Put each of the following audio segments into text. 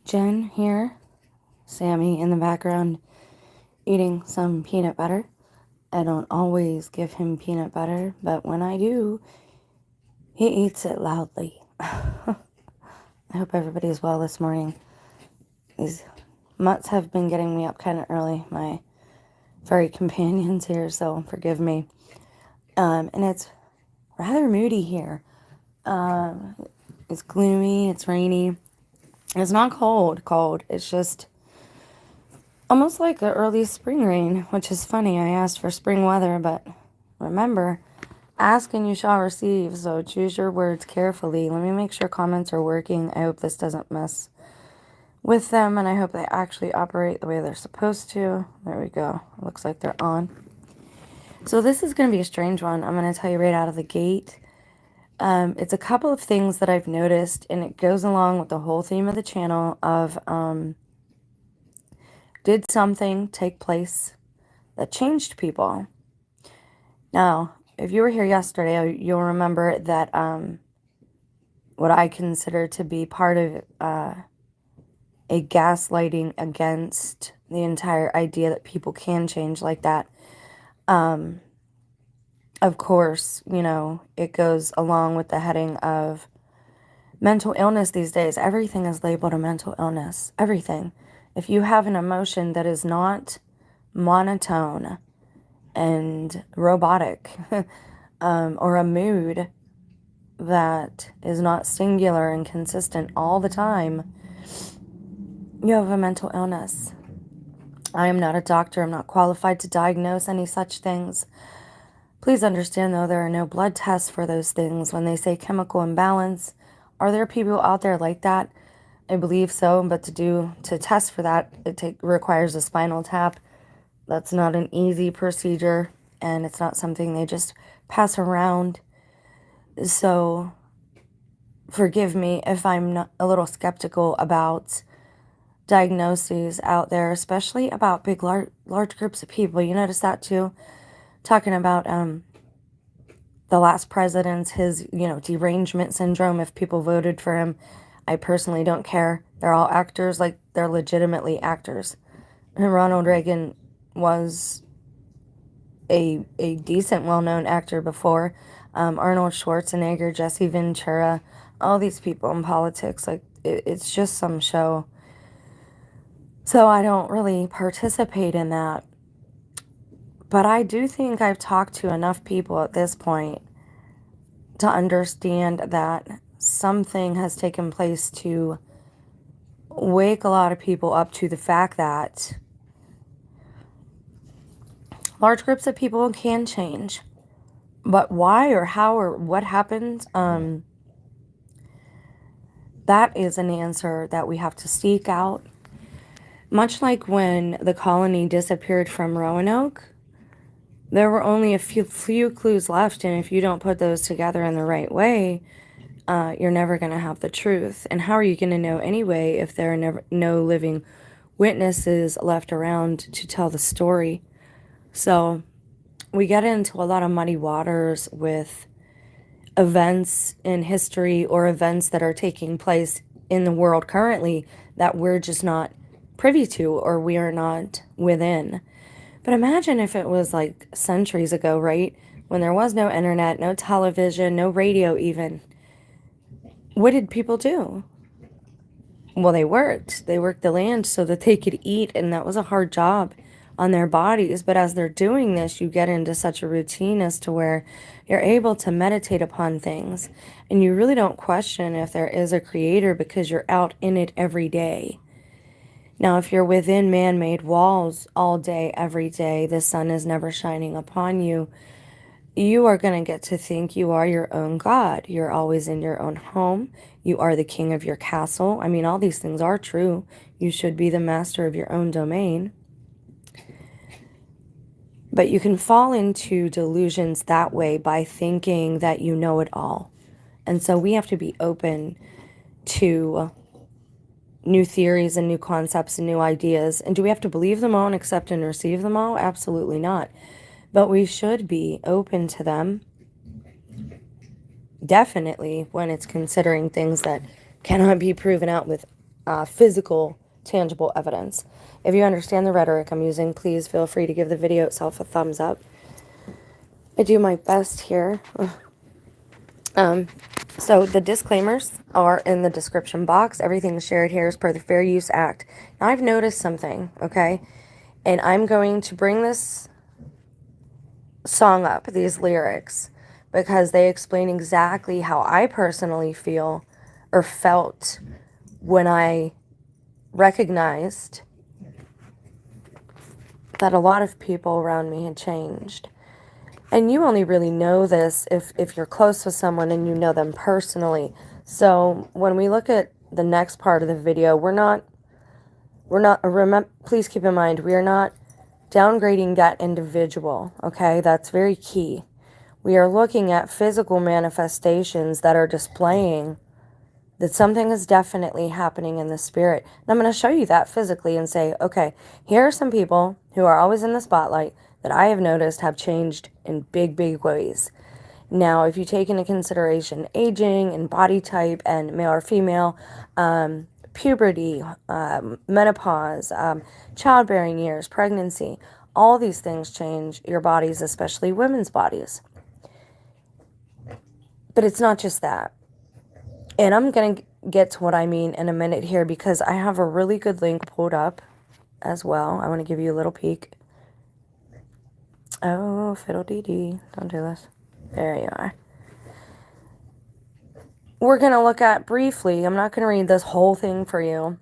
Jen here, Sammy in the background eating some peanut butter. I don't always give him peanut butter, but when I do, he eats it loudly. I hope everybody's well this morning. These mutts have been getting me up kind of early, my furry companions here, so forgive me. And it's rather moody here. It's gloomy, it's rainy. It's not cold. It's just almost like the early spring rain, which is funny. I asked for spring weather, but remember, ask and you shall receive, so choose your words carefully. Let me make sure comments are working. I hope this doesn't mess with them, and I hope they actually operate the way they're supposed to. There we go. Looks like they're on. So this is going to be a strange one. I'm going to tell you right out of the gate. It's a couple of things that I've noticed, and it goes along with the whole theme of the channel of did something take place that changed people? Now, if you were here yesterday, you'll remember that what I consider to be part of a gaslighting against the entire idea that people can change like that. Of course, it goes along with the heading of mental illness these days. Everything is labeled a mental illness. Everything. If you have an emotion that is not monotone and robotic, or a mood that is not singular and consistent all the time, you have a mental illness. I am not a doctor. I'm not qualified to diagnose any such things. Please understand, though, there are no blood tests for those things. When they say chemical imbalance, are there people out there like that? I believe so, but to test for that, it requires a spinal tap. That's not an easy procedure, and it's not something they just pass around. So forgive me if I'm not a little skeptical about diagnoses out there, especially about big, large groups of people. You notice that too? Talking about the last president's, his, derangement syndrome, if people voted for him. I personally don't care. They're all actors, like they're legitimately actors. And Ronald Reagan was a decent, well-known actor before. Arnold Schwarzenegger, Jesse Ventura, all these people in politics, like it's just some show. So I don't really participate in that. But I do think I've talked to enough people at this point to understand that something has taken place to wake a lot of people up to the fact that large groups of people can change. But why or how or what happened, that is an answer that we have to seek out. Much like when the colony disappeared from Roanoke, there were only a few clues left, and if you don't put those together in the right way, you're never going to have the truth. And how are you going to know anyway if there are no living witnesses left around to tell the story? So we get into a lot of muddy waters with events in history or events that are taking place in the world currently that we're just not privy to or we are not within. But imagine if it was like centuries ago, right? When there was no internet, no television, no radio even. What did people do? Well, they worked. They worked the land so that they could eat, and that was a hard job on their bodies. But as they're doing this, you get into such a routine as to where you're able to meditate upon things, and you really don't question if there is a creator because you're out in it every day. Now, if you're within man-made walls all day, every day, the sun is never shining upon you, you are going to get to think you are your own God. You're always in your own home. You are the king of your castle. I mean, all these things are true. You should be the master of your own domain. But you can fall into delusions that way by thinking that you know it all. And so we have to be open to new theories and new concepts and new ideas. And do we have to believe them all and accept and receive them all? Absolutely not. But we should be open to them, definitely, when it's considering things that cannot be proven out with physical, tangible evidence. If you understand the rhetoric I'm using, please feel free to give the video itself a thumbs up. I do my best here. So the disclaimers are in the description box. Everything shared here is per the Fair Use Act. Now I've noticed something, okay? And I'm going to bring this song up, these lyrics, because they explain exactly how I personally feel or felt when I recognized that a lot of people around me had changed. And you only really know this if you're close with someone and you know them personally. So when we look at the next part of the video, please keep in mind, we are not downgrading that individual, okay? That's very key. We are looking at physical manifestations that are displaying that something is definitely happening in the spirit. And I'm going to show you that physically and say, okay, here are some people who are always in the spotlight that I have noticed have changed in big, big ways. Now, if you take into consideration aging and body type and male or female, puberty, menopause, childbearing years, pregnancy, all these things change your bodies, especially women's bodies. But it's not just that. And I'm going to get to what I mean in a minute here because I have a really good link pulled up as well. I want to give you a little peek. Oh, fiddle-dee-dee. Don't do this. There you are. We're going to look at briefly, I'm not going to read this whole thing for you,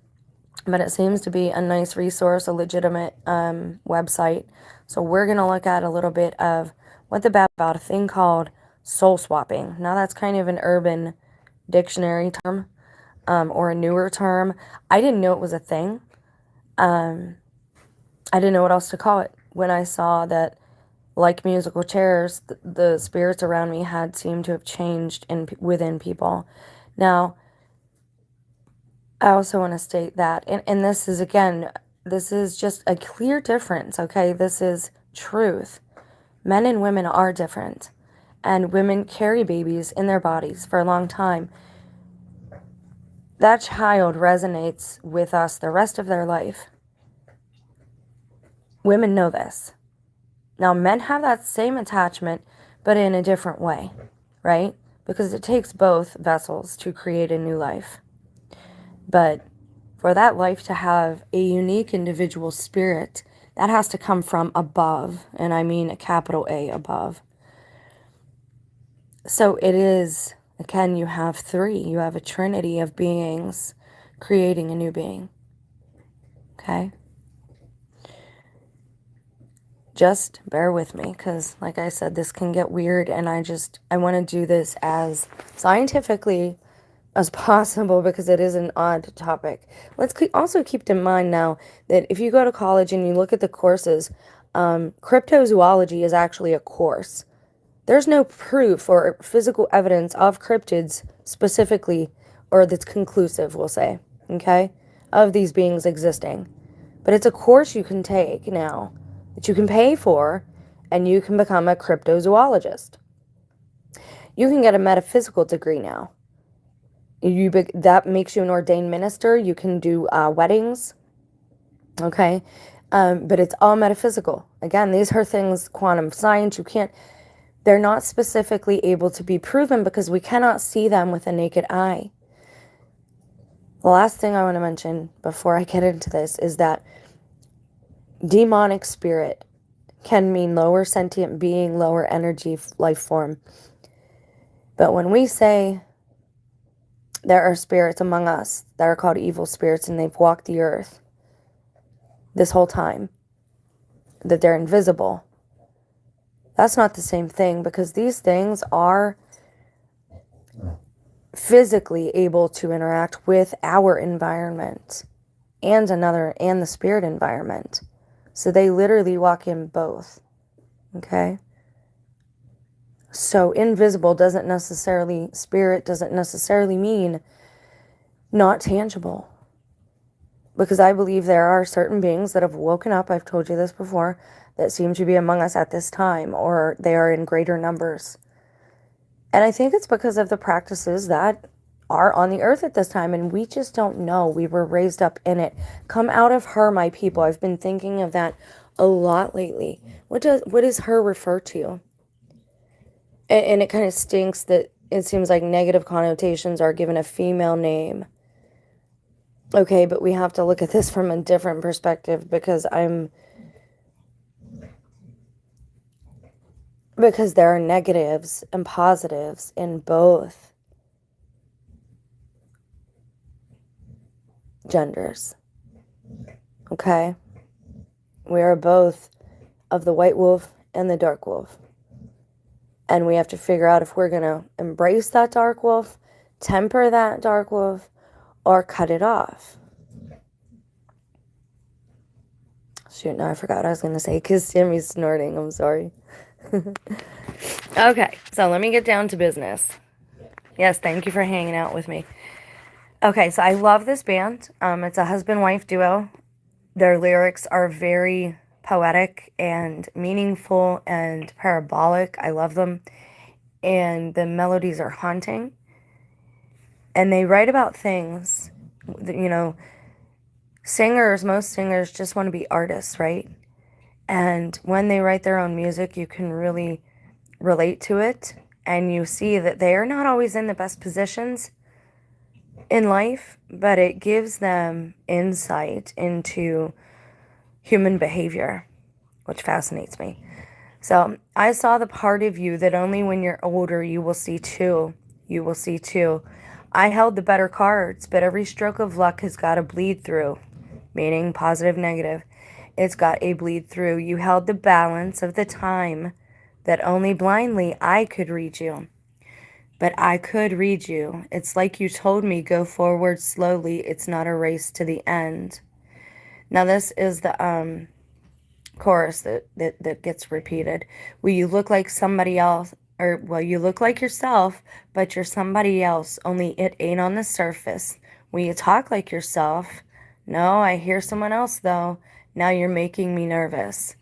but it seems to be a nice resource, a legitimate website. So we're going to look at a little bit of what about a thing called soul swapping. Now that's kind of an urban dictionary term or a newer term. I didn't know it was a thing. I didn't know what else to call it when I saw that, like musical chairs, the spirits around me had seemed to have changed within people. Now, I also want to state that, and this is, again, this is just a clear difference, okay? This is truth. Men and women are different, and women carry babies in their bodies for a long time. That child resonates with us the rest of their life. Women know this. Now, men have that same attachment, but in a different way, right? Because it takes both vessels to create a new life. But for that life to have a unique individual spirit, that has to come from above, and I mean a capital A, above. So it is, again, you have three. You have a trinity of beings creating a new being. Okay? Just bear with me because, like I said, this can get weird, and I want to do this as scientifically as possible because it is an odd topic. Let's also keep in mind now that if you go to college and you look at the courses, cryptozoology is actually a course. There's no proof or physical evidence of cryptids specifically, or that's conclusive, we'll say, okay, of these beings existing. But it's a course you can take now that you can pay for, and you can become a cryptozoologist. You can get a metaphysical degree now. That makes you an ordained minister. You can do weddings, okay? But it's all metaphysical. Again, these are things, quantum science, they're not specifically able to be proven because we cannot see them with a naked eye. The last thing I want to mention before I get into this is that demonic spirit can mean lower sentient being, lower energy life form. But when we say there are spirits among us that are called evil spirits and they've walked the earth this whole time, that they're invisible, that's not the same thing, because these things are physically able to interact with our environment and the spirit environment. So they literally walk in both. Okay? So invisible spirit doesn't necessarily mean not tangible. Because I believe there are certain beings that have woken up, I've told you this before, that seem to be among us at this time, or they are in greater numbers. And I think it's because of the practices that are on the earth at this time, and we just don't know. We were raised up in it. Come out of her, my people. I've been thinking of that a lot lately. What does her refer to? And it kind of stinks that it seems like negative connotations are given a female name. Okay, but we have to look at this from a different perspective because there are negatives and positives in both genders. Okay? We are both of the white wolf and the dark wolf. And we have to figure out if we're going to embrace that dark wolf, temper that dark wolf, or cut it off. Shoot, no, I forgot what I was going to say because Timmy's snorting. I'm sorry. Okay, so let me get down to business. Yes, thank you for hanging out with me. Okay, so I love this band. It's a husband-wife duo. Their lyrics are very poetic and meaningful and parabolic. I love them. And the melodies are haunting. And they write about things, most singers just want to be artists, right? And when they write their own music, you can really relate to it. And you see that they are not always in the best positions in life, but it gives them insight into human behavior, which fascinates me. So I saw the part of you that only when you're older you will see too. You will see too. I held the better cards, but every stroke of luck has got a bleed through, meaning positive, negative. It's got a bleed through. You held the balance of the time that only blindly I could read you. But I could read you. It's like you told me, go forward slowly. It's not a race to the end. Now this is the chorus that gets repeated. Well, you look like somebody else, or well, you look like yourself, but you're somebody else, only it ain't on the surface. Will you talk like yourself? No, I hear someone else though. Now you're making me nervous.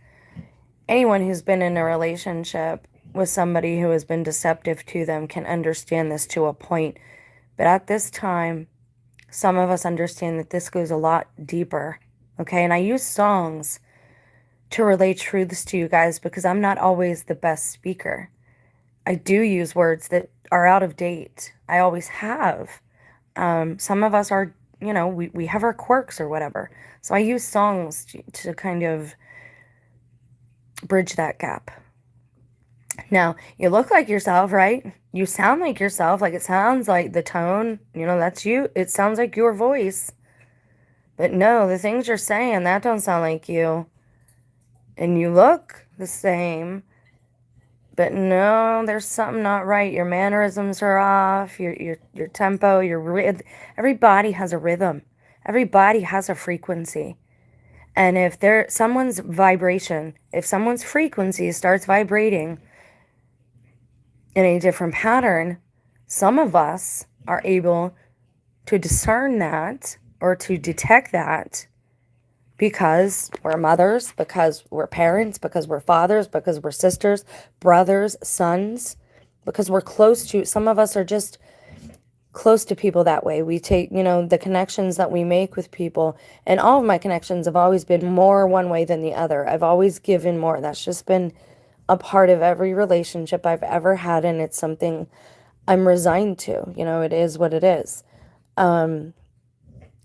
Anyone who's been in a relationship with somebody who has been deceptive to them can understand this to a point. But at this time, some of us understand that this goes a lot deeper. Okay, and I use songs to relay truths to you guys because I'm not always the best speaker. I do use words that are out of date. I always have. Some of us are, we have our quirks or whatever. So I use songs to kind of bridge that gap. Now, you look like yourself, right? You sound like yourself. Like it sounds like the tone, that's you. It sounds like your voice. But no, the things you're saying, that don't sound like you. And you look the same. But no, there's something not right. Your mannerisms are off. Your tempo, everybody has a rhythm. Everybody has a frequency. And if someone's frequency starts vibrating in a different pattern, some of us are able to discern that or to detect that because we're mothers, because we're parents, because we're fathers, because we're sisters, brothers, sons, because we're some of us are just close to people that way. We take, the connections that we make with people, and all of my connections have always been more one way than the other. I've always given more. That's just been a part of every relationship I've ever had, and it's something I'm resigned to. It is what it is. And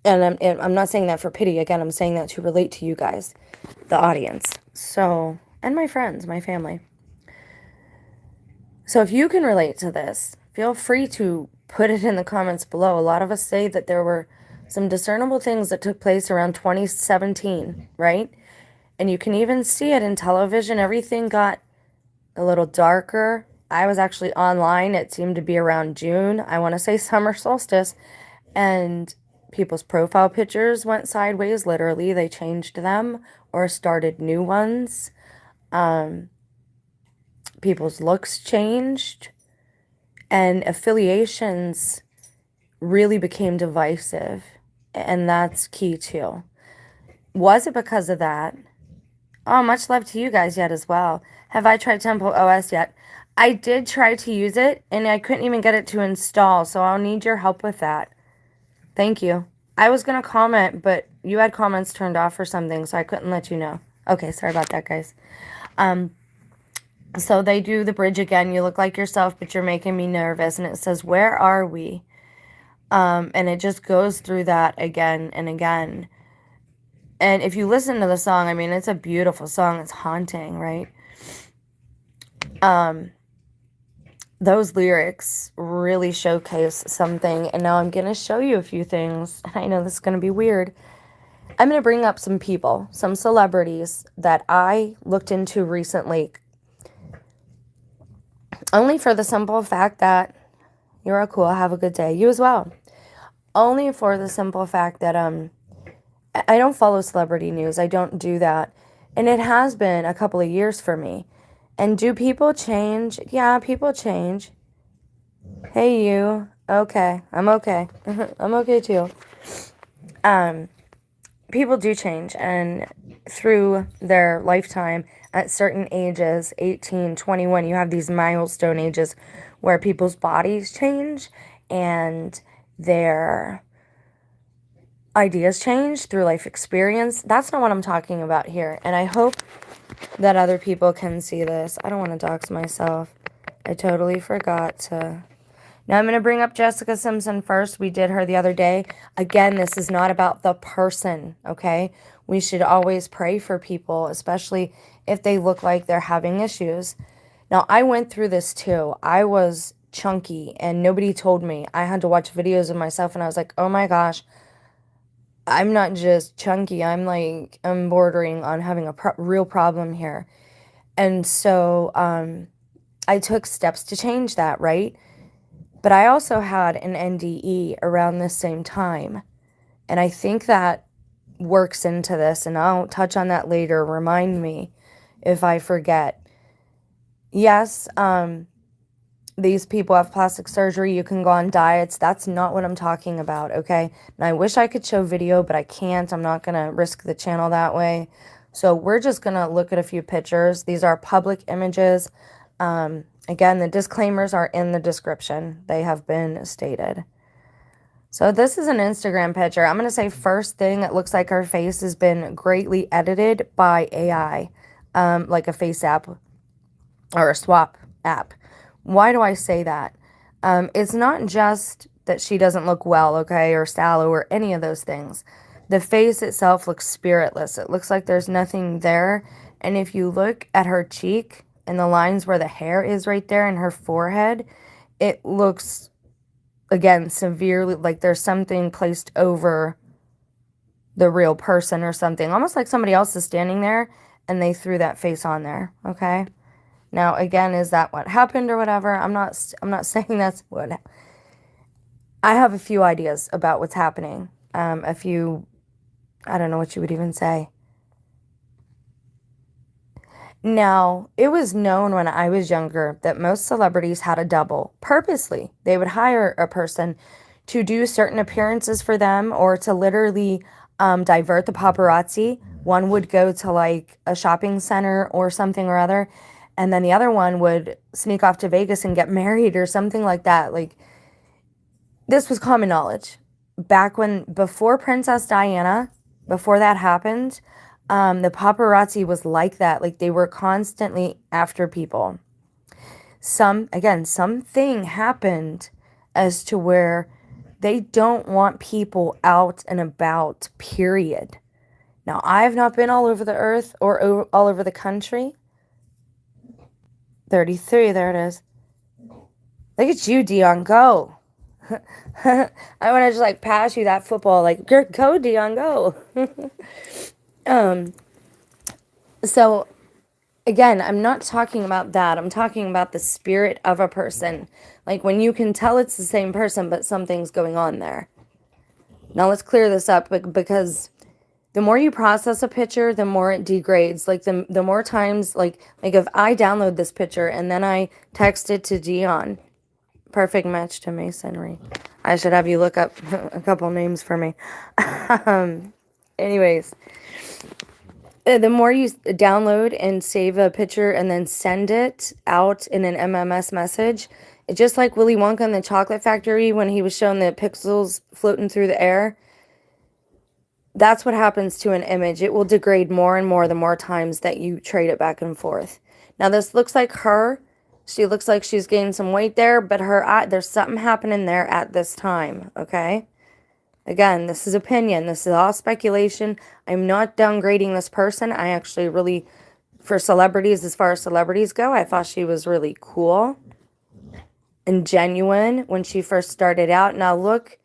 I'm not saying that for pity. Again, I'm saying that to relate to you guys, the audience. So, and my friends, my family. So if you can relate to this, feel free to put it in the comments below. A lot of us say that there were some discernible things that took place around 2017, right? And you can even see it in television. Everything got a little darker. I was actually online. It seemed to be around June. I want to say summer solstice. And people's profile pictures went sideways. Literally, they changed them or started new ones. People's looks changed. And affiliations really became divisive. And that's key too. Was it because of that? Oh, much love to you guys yet as well. Have I tried Temple OS yet? I did try to use it, and I couldn't even get it to install, so I'll need your help with that. Thank you. I was going to comment, but you had comments turned off or something, so I couldn't let you know. Okay, sorry about that, guys. So they do the bridge again. You look like yourself, but you're making me nervous. And it says, where are we? And it just goes through that again and again. And if you listen to the song, I mean, it's a beautiful song. It's haunting, right? Those lyrics really showcase something. And now I'm going to show you a few things. I know this is going to be weird. I'm going to bring up some people, some celebrities that I looked into recently. Only for the simple fact that you're cool. Have a good day. You as well. Only for the simple fact that I don't follow celebrity news. I don't do that. And it has been a couple of years for me. And do people change? Yeah, people change. Hey, you. Okay. I'm okay. I'm okay too. People do change. And through their lifetime, at certain ages, 18, 21, you have these milestone ages where people's bodies change and their ideas change through life experience. That's not what I'm talking about here. And I hope that other people can see this. I don't want to dox myself. I totally forgot to. Now I'm going to bring up Jessica Simpson first. We did her the other day. Again, this is not about the person, okay? We should always pray for people, especially if they look like they're having issues. Now, I went through this too. I was chunky and nobody told me. I had to watch videos of myself and I was like, oh my gosh, I'm not just chunky. I'm bordering on having a real problem here. And so I took steps to change that, right? But I also had an NDE around this same time. And I think that works into this. And I'll touch on that later. Remind me if I forget. Yes, these people have plastic surgery. You can go on diets. That's not what I'm talking about, okay? And I wish I could show video, but I can't. I'm not going to risk the channel that way. So we're just going to look at a few pictures. These are public images. Again, the disclaimers are in the description. They have been stated. So this is an Instagram picture. I'm going to say first thing, it looks like her face has been greatly edited by AI, like a face app or a swap app. Why do I say that? It's not just that she doesn't look well, okay, or sallow or any of those things. The face itself looks spiritless. It looks like there's nothing there. And if you look at her cheek and the lines where the hair is right there and her forehead, it looks, again, severely like there's something placed over the real person or something. Almost like somebody else is standing there and they threw that face on there, okay? Now, again, is that what happened or whatever? I'm not saying that's what. I have a few ideas about what's happening. A few, I don't know what you would even say. Now, it was known when I was younger that most celebrities had a double purposely. They would hire a person to do certain appearances for them or to literally divert the paparazzi. One would go to like a shopping center or something or other. And then the other one would sneak off to Vegas and get married or something like that. Like, this was common knowledge. Before Princess Diana, before that happened, the paparazzi was like that. Like, they were constantly after people. Something happened as to where they don't want people out and about, period. Now, I have not been all over the earth or all over the country. 33, there it is. Look at you, Dion, go. I want to just like pass you that football, like, go, Dion, go. So again, I'm not talking about that. I'm talking about the spirit of a person. Like when you can tell it's the same person, but something's going on there. Now let's clear this up because the more you process a picture, the more it degrades. Like the more times, like if I download this picture and then I text it to Dion, perfect match to masonry. I should have you look up a couple names for me. Anyways, The more you download and save a picture and then send it out in an MMS message, it's just like Willy Wonka in the Chocolate Factory when he was shown the pixels floating through the air. That's what happens to an image. It will degrade more and more the more times that you trade it back and forth. Now this looks like her. She looks like she's gained some weight there, but her eye, there's something happening there at this time, okay? Again, this is opinion. This is all speculation. I'm not downgrading this person. I actually really, for celebrities, as far as celebrities go, I thought she was really cool and genuine when she first started out. Now look,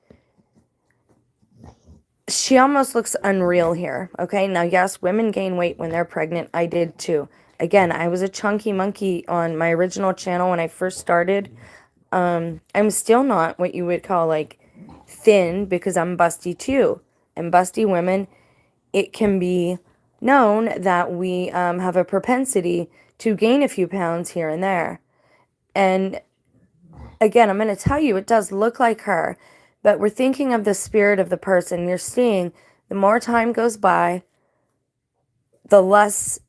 she almost looks unreal here, okay? Now, yes, women gain weight when they're pregnant. I did too. Again, I was a chunky monkey on my original channel when I first started. I'm still not what you would call like thin because I'm busty too. And busty women, it can be known that we have a propensity to gain a few pounds here and there. And again, I'm going to tell you, it does look like her, but we're thinking of the spirit of the person. You're seeing the more time goes by, the less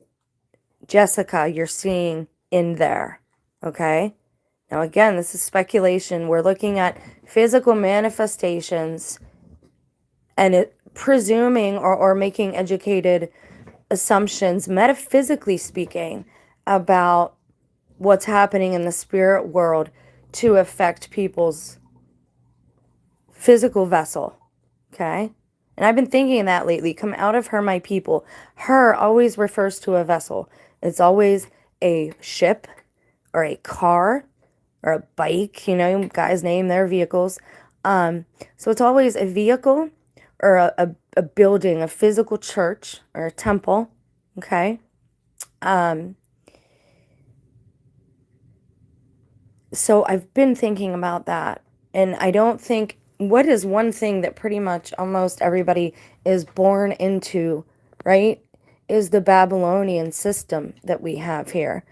Jessica you're seeing in there. Okay? Now, again, this is speculation. We're looking at physical manifestations and presuming or making educated assumptions, metaphysically speaking, about what's happening in the spirit world to affect people's physical vessel. Okay? And I've been thinking of that lately. Come out of her, my people. Her always refers to a vessel. It's always a ship or a car or a bike. You know, guys name their vehicles. So it's always a vehicle or a building, a physical church or a temple. Okay? So I've been thinking about that. And I don't think, what is one thing that pretty much almost everybody is born into, right? Is the Babylonian system that we have here.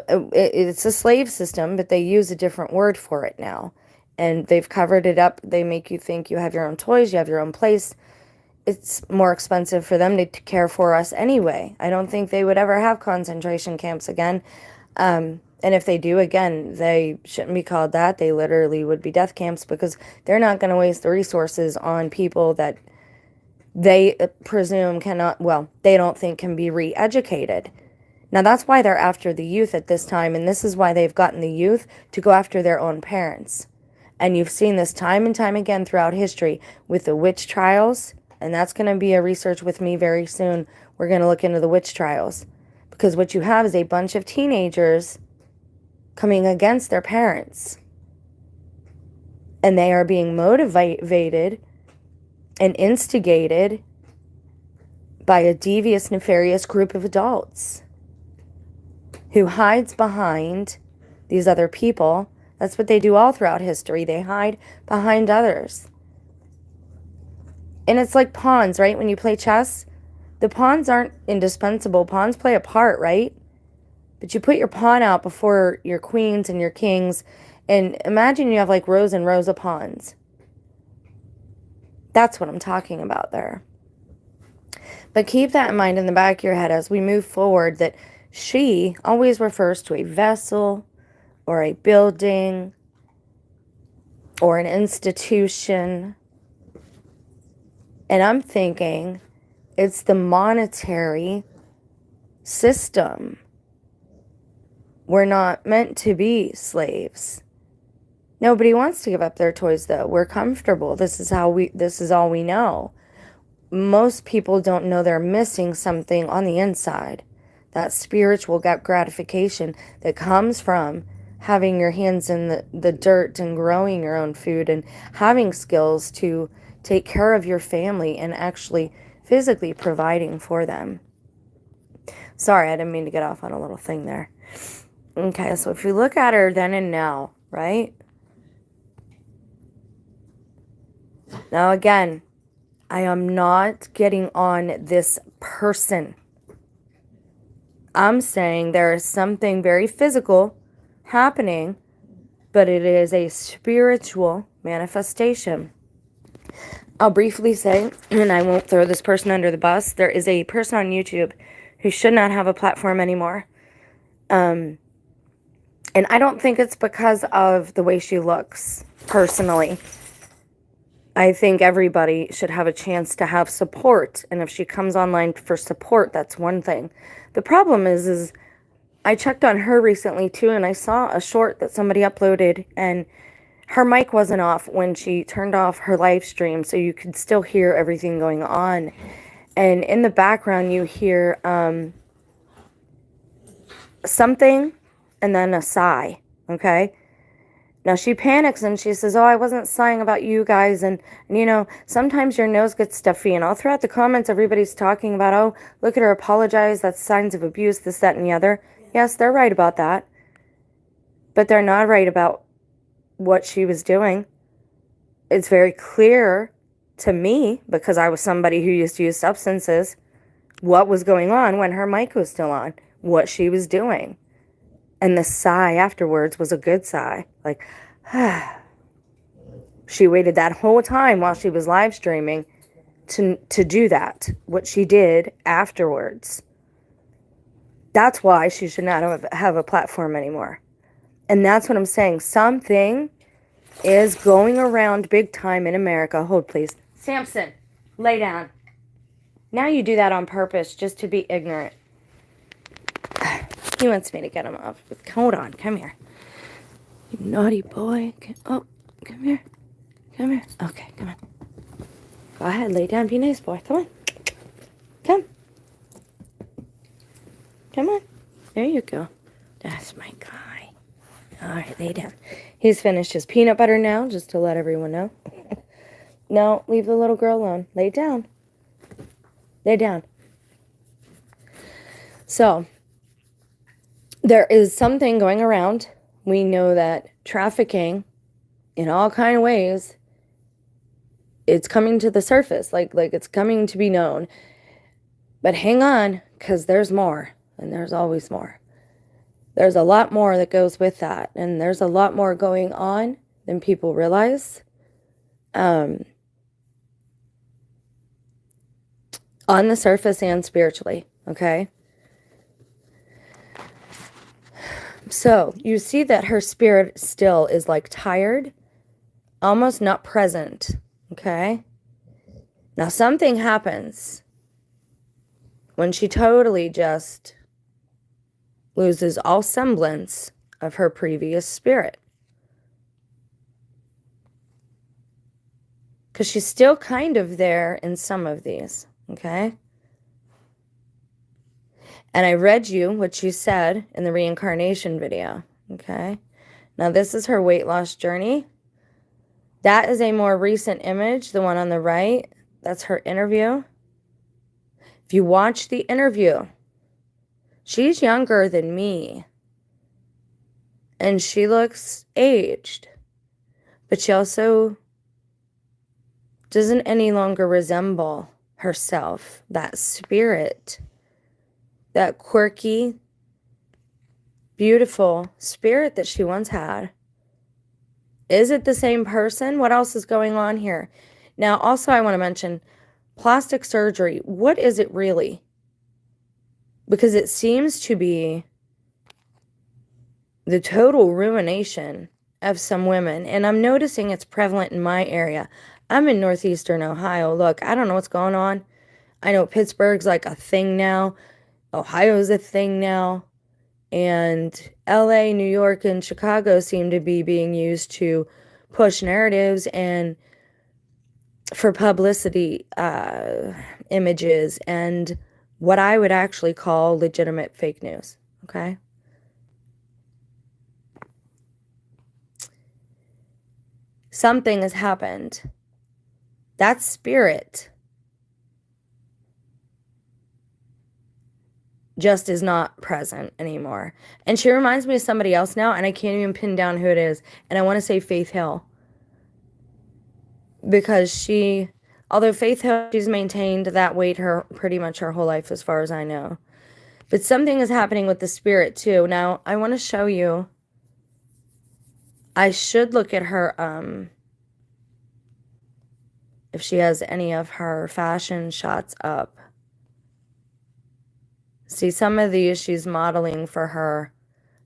It's a slave system, but they use a different word for it now. And they've covered it up. They make you think you have your own toys, you have your own place. It's more expensive for them to care for us anyway. I don't think they would ever have concentration camps again. And if they do, again, they shouldn't be called that. They literally would be death camps because they're not going to waste the resources on people that they presume cannot, well, they don't think can be re-educated. Now, that's why they're after the youth at this time, and this is why they've gotten the youth to go after their own parents. And you've seen this time and time again throughout history with the witch trials, and that's going to be a research with me very soon. We're going to look into the witch trials. Because what you have is a bunch of teenagers coming against their parents. And they are being motivated and instigated by a devious, nefarious group of adults who hides behind these other people. That's what they do all throughout history. They hide behind others. And it's like pawns, right? When you play chess, the pawns aren't indispensable. Pawns play a part, right? But you put your pawn out before your queens and your kings. And imagine you have like rows and rows of pawns. That's what I'm talking about there. But keep that in mind in the back of your head as we move forward, that she always refers to a vessel or a building or an institution. And I'm thinking it's the monetary system. We're not meant to be slaves. Nobody wants to give up their toys, though. We're comfortable. This is all we know. Most people don't know they're missing something on the inside. That spiritual gratification that comes from having your hands in the dirt and growing your own food and having skills to take care of your family and actually physically providing for them. Sorry, I didn't mean to get off on a little thing there. Okay, so if you look at her then and now, right? Now again, I am not getting on this person. I'm saying there is something very physical happening, but it is a spiritual manifestation. I'll briefly say, and I won't throw this person under the bus, there is a person on YouTube who should not have a platform anymore. And I don't think it's because of the way she looks, personally. I think everybody should have a chance to have support. And if she comes online for support, that's one thing. The problem is I checked on her recently too, and I saw a short that somebody uploaded, and her mic wasn't off when she turned off her live stream, so you could still hear everything going on. And in the background, you hear something and then a sigh, okay? Now, she panics and she says, oh, I wasn't sighing about you guys. And, you know, sometimes your nose gets stuffy. And all throughout the comments, everybody's talking about, oh, look at her apologize. That's signs of abuse, this, that, and the other. Yes, they're right about that. But they're not right about what she was doing. It's very clear to me, because I was somebody who used to use substances, what was going on when her mic was still on, what she was doing. And the sigh afterwards was a good sigh. Like, she waited that whole time while she was live streaming to do that, what she did afterwards. That's why she should not have a platform anymore. And that's what I'm saying. Something is going around big time in America. Hold, please. Samson, lay down. Now you do that on purpose just to be ignorant. He wants me to get him off. Hold on. Come here. You naughty boy. Oh, come here. Come here. Okay, come on. Go ahead. Lay down. Be nice, boy. Come on. Come. Come on. There you go. That's my guy. All right, lay down. He's finished his peanut butter now, just to let everyone know. No, leave the little girl alone. Lay down. Lay down. So, there is something going around. We know that trafficking, in all kind of ways, it's coming to the surface. Like it's coming to be known. But hang on, because there's more. And there's always more. There's a lot more that goes with that. And there's a lot more going on than people realize. On the surface and spiritually. Okay? So, you see that her spirit still is like tired, almost not present, okay? Now, something happens when she totally just loses all semblance of her previous spirit. Because she's still kind of there in some of these, okay? And I read you what you said in the reincarnation video, okay? Now, this is her weight loss journey. That is a more recent image, the one on the right. That's her interview. If you watch the interview, she's younger than me. And she looks aged. But she also doesn't any longer resemble herself, that spirit. That quirky, beautiful spirit that she once had. Is it the same person? What else is going on here? Now, also I want to mention plastic surgery. What is it really? Because it seems to be the total ruination of some women. And I'm noticing it's prevalent in my area. I'm in northeastern Ohio. Look, I don't know what's going on. I know Pittsburgh's like a thing now. Ohio's a thing now, and LA, New York, and Chicago seem to be being used to push narratives and for publicity images and what I would actually call legitimate fake news, okay? Something has happened. That spirit just is not present anymore. And she reminds me of somebody else now, and I can't even pin down who it is. And I want to say Faith Hill. Because she, although Faith Hill, she's maintained that weight pretty much her whole life as far as I know. But something is happening with the spirit too. Now, I want to show you. I should look at her if she has any of her fashion shots up. See, some of these she's modeling for her.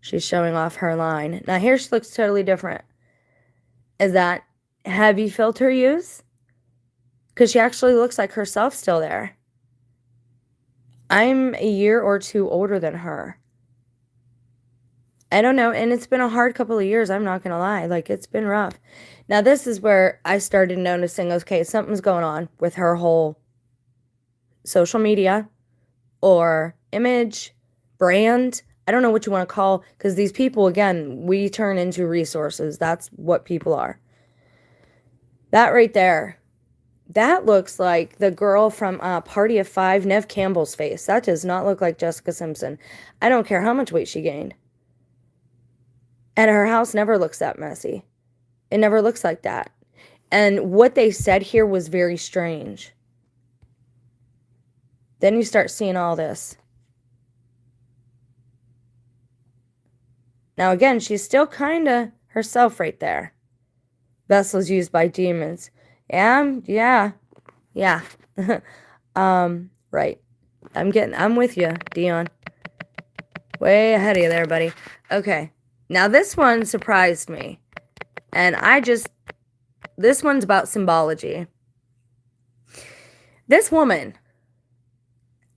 She's showing off her line. Now here she looks totally different. Is that heavy filter use? Because she actually looks like herself still there. I'm a year or two older than her. I don't know, and it's been a hard couple of years, I'm not gonna lie. Like, it's been rough. Now, this is where I started noticing, okay, something's going on with her whole social media or image, brand. I don't know what you want to call, because these people, again, we turn into resources. That's what people are. That right there, that looks like the girl from Party of Five, Nev Campbell's face. That does not look like Jessica Simpson. I don't care how much weight she gained. And her house never looks that messy. It never looks like that. And what they said here was very strange. Then you start seeing all this. Now again, she's still kind of herself right there. Vessels used by demons. Yeah. Right. I'm with you, Dion. Way ahead of you there, buddy. Okay. Now this one surprised me. And this one's about symbology. This woman,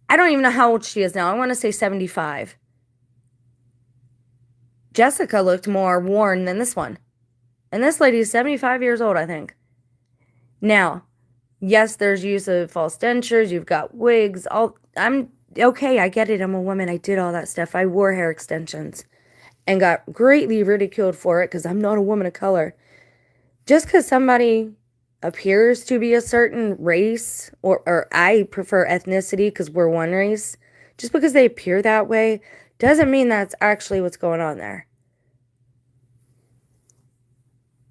I don't even know how old she is now. I want to say 75. Jessica looked more worn than this one. And this lady is 75 years old, I think. Now, yes, there's use of false dentures. You've got wigs. Okay, I get it. I'm a woman. I did all that stuff. I wore hair extensions and got greatly ridiculed for it because I'm not a woman of color. Just because somebody appears to be a certain race, or I prefer ethnicity because we're one race, just because they appear that way doesn't mean that's actually what's going on there.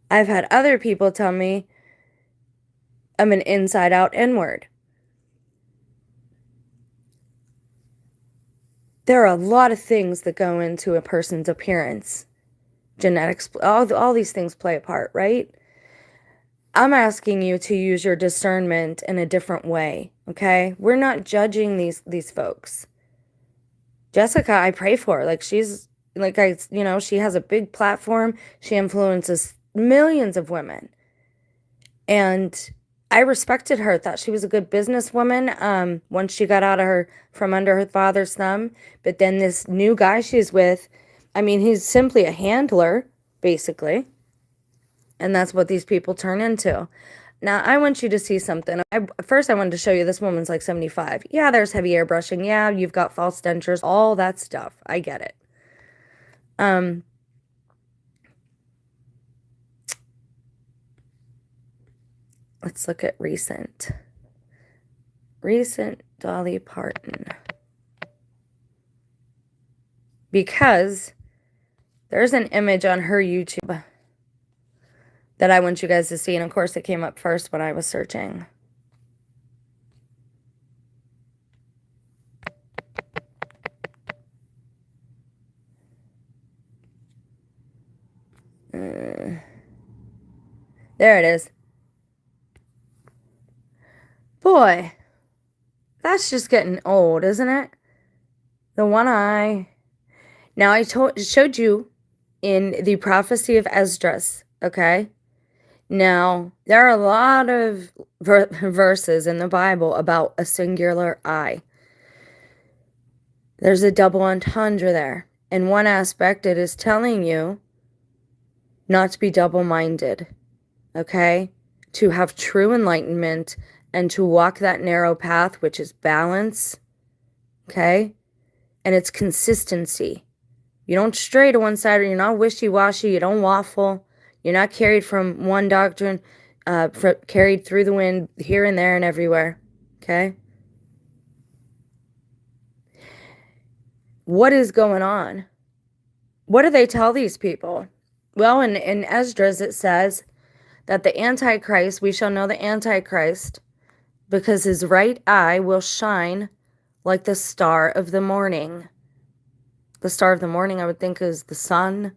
I've had other people tell me I'm an inside-out N-word. There are a lot of things that go into a person's appearance. Genetics, all these things play a part, right? I'm asking you to use your discernment in a different way, okay? We're not judging these folks. Jessica, I pray for her. Like, she's, like, she has a big platform. She influences millions of women. And I respected her, thought she was a good businesswoman once she got from under her father's thumb. But then this new guy she's with, I mean, he's simply a handler, basically. And that's what these people turn into. Now, I want you to see something. First, I wanted to show you this woman's like 75. Yeah, there's heavy airbrushing. Yeah, you've got false dentures, all that stuff. I get it. Let's look at recent Dolly Parton. Because there's an image on her YouTube that I want you guys to see. And of course, it came up first when I was searching. There it is. Boy, that's just getting old, isn't it? The one eye. Now, I showed you in the prophecy of Esdras, okay? Now, there are a lot of verses in the Bible about a singular eye. There's a double entendre there. In one aspect, it is telling you not to be double-minded, okay? To have true enlightenment and to walk that narrow path, which is balance, okay? And it's consistency. You don't stray to one side, or you're not wishy-washy, you don't waffle. You're not carried from one doctrine, carried through the wind here and there and everywhere, okay? What is going on? What do they tell these people? Well, in Esdras, it says that the Antichrist, we shall know the Antichrist, because his right eye will shine like the star of the morning. The star of the morning, I would think, is the sun.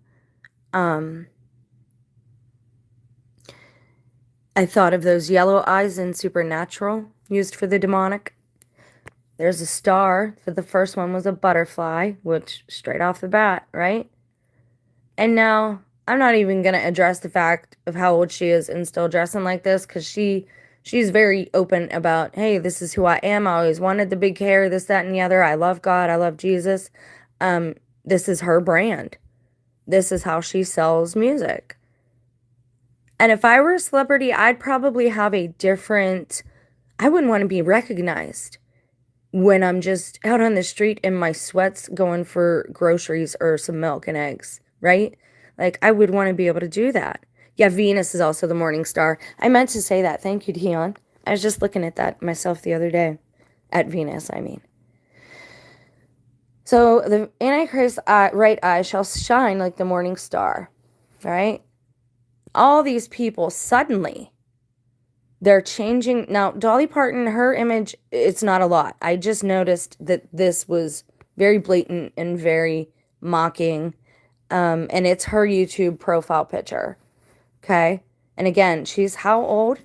I thought of those yellow eyes in Supernatural, used for the demonic. There's a star. For the first one was a butterfly, which straight off the bat, right? And now I'm not even going to address the fact of how old she is and still dressing like this, because she's very open about, hey, this is who I am. I always wanted the big hair, this, that, and the other. I love God. I love Jesus. This is her brand. This is how she sells music. And if I were a celebrity, I'd probably have a different, I wouldn't want to be recognized when I'm just out on the street in my sweats going for groceries or some milk and eggs, right? Like, I would want to be able to do that. Yeah, Venus is also the morning star. I meant to say that. Thank you, Dion. I was just looking at that myself the other day. At Venus, I mean. So the Antichrist's right eye shall shine like the morning star, right? All these people suddenly, they're changing. Now, Dolly Parton, her image, it's not a lot. I just noticed that this was very blatant and very mocking. And it's her YouTube profile picture. Okay? And again, she's how old?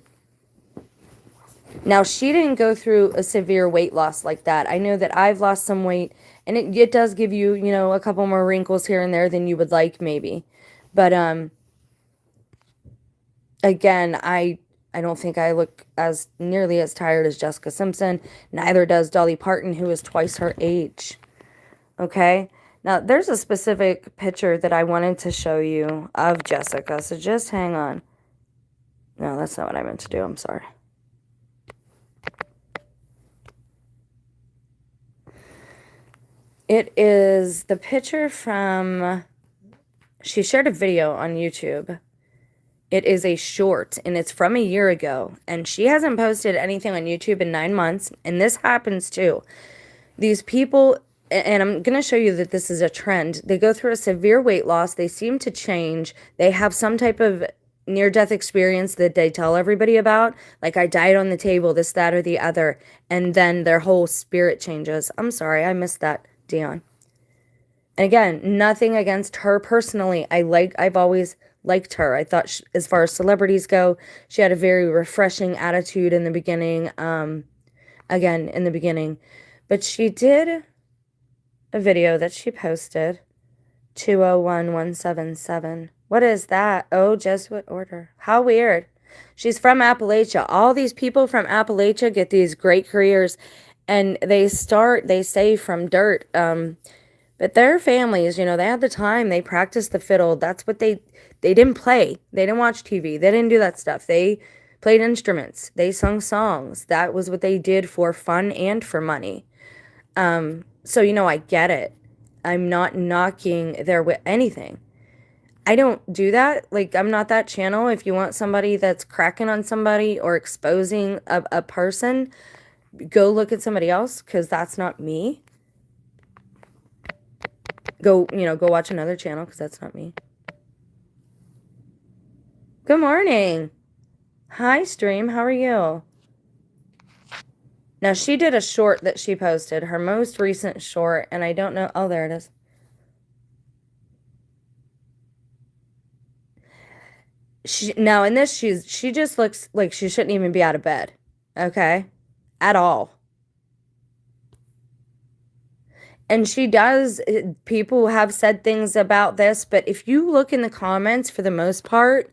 Now, she didn't go through a severe weight loss like that. I know that I've lost some weight, and it does give you, a couple more wrinkles here and there than you would like, maybe. But, again, I don't think I look as nearly as tired as Jessica Simpson. Neither does Dolly Parton, who is twice her age. Okay? Now, there's a specific picture that I wanted to show you of Jessica, so just hang on. No, that's not what I meant to do. I'm sorry. It is the picture from... She shared a video on YouTube. It is a short, and it's from a year ago. And she hasn't posted anything on YouTube in 9 months. And this happens too. These people, and I'm going to show you that this is a trend. They go through a severe weight loss. They seem to change. They have some type of near-death experience that they tell everybody about. Like, I died on the table, this, that, or the other. And then their whole spirit changes. I'm sorry, I missed that, Dion. And again, nothing against her personally. I've always liked her. I thought, as far as celebrities go, she had a very refreshing attitude in the beginning. Again, in the beginning. But she did a video that she posted, 201177. What is that? Oh, Jesuit order. How weird. She's from Appalachia. All these people from Appalachia get these great careers, and they say, from dirt. But their families, they had the time. They practiced the fiddle. That's what they didn't play. They didn't watch TV. They didn't do that stuff. They played instruments. They sung songs. That was what they did for fun and for money. So, I get it. I'm not knocking their anything. I don't do that. Like, I'm not that channel. If you want somebody that's cracking on somebody or exposing a person, go look at somebody else, because that's not me. Go watch another channel, because that's not me. Good morning. Hi, stream. How are you? Now, she did a short that she posted, her most recent short, and I don't know. Oh, there it is. Now, in this, she just looks like she shouldn't even be out of bed. Okay? At all. And she does, people have said things about this, but if you look in the comments, for the most part,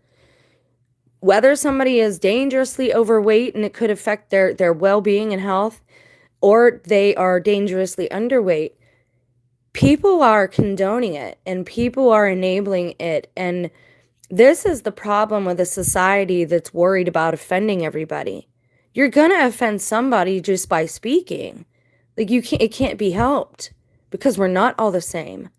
whether somebody is dangerously overweight and it could affect their well-being and health, or they are dangerously underweight, people are condoning it and people are enabling it. And this is the problem with a society that's worried about offending everybody. You're gonna offend somebody just by speaking. Like, it can't be helped, because we're not all the same.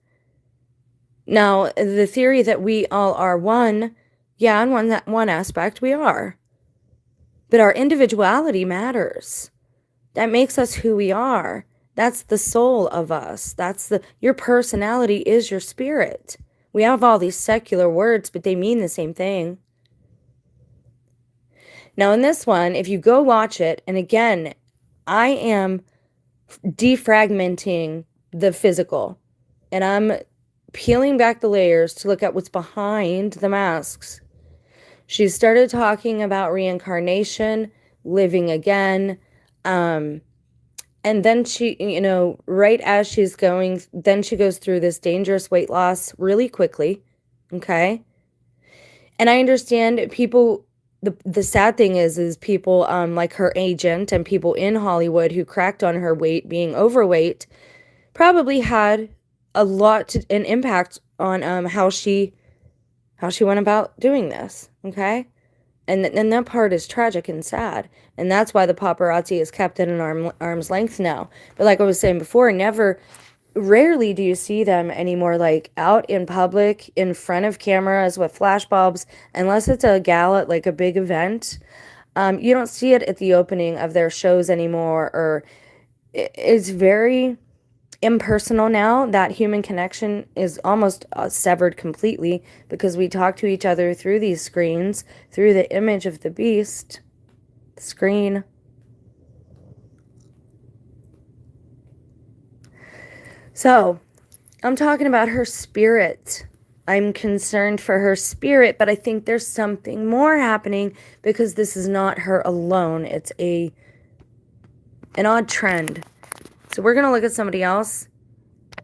Now, the theory that we all are one, yeah, in one aspect we are. But our individuality matters. That makes us who we are. That's the soul of us. Your personality is your spirit. We have all these secular words, but they mean the same thing. Now, in this one, if you go watch it, and again, I am defragmenting the physical, and I'm peeling back the layers to look at what's behind the masks. She started talking about reincarnation, living again. And then she, right as she's going, then she goes through this dangerous weight loss really quickly. Okay. And I understand people, the sad thing is people like her agent and people in Hollywood who cracked on her weight, being overweight, probably had an impact on how she went about doing this. Okay. And that part is tragic and sad. And that's why the paparazzi is kept at an arm's length now. But like I was saying before, rarely do you see them anymore, like out in public, in front of cameras with flash bulbs, unless it's a gala, like a big event. You don't see it at the opening of their shows anymore, or it's very impersonal now. That human connection is almost severed completely because we talk to each other through these screens, through the image of the beast, the screen. So, I'm talking about her spirit. I'm concerned for her spirit, but I think there's something more happening because this is not her alone. It's an odd trend. So we're going to look at somebody else,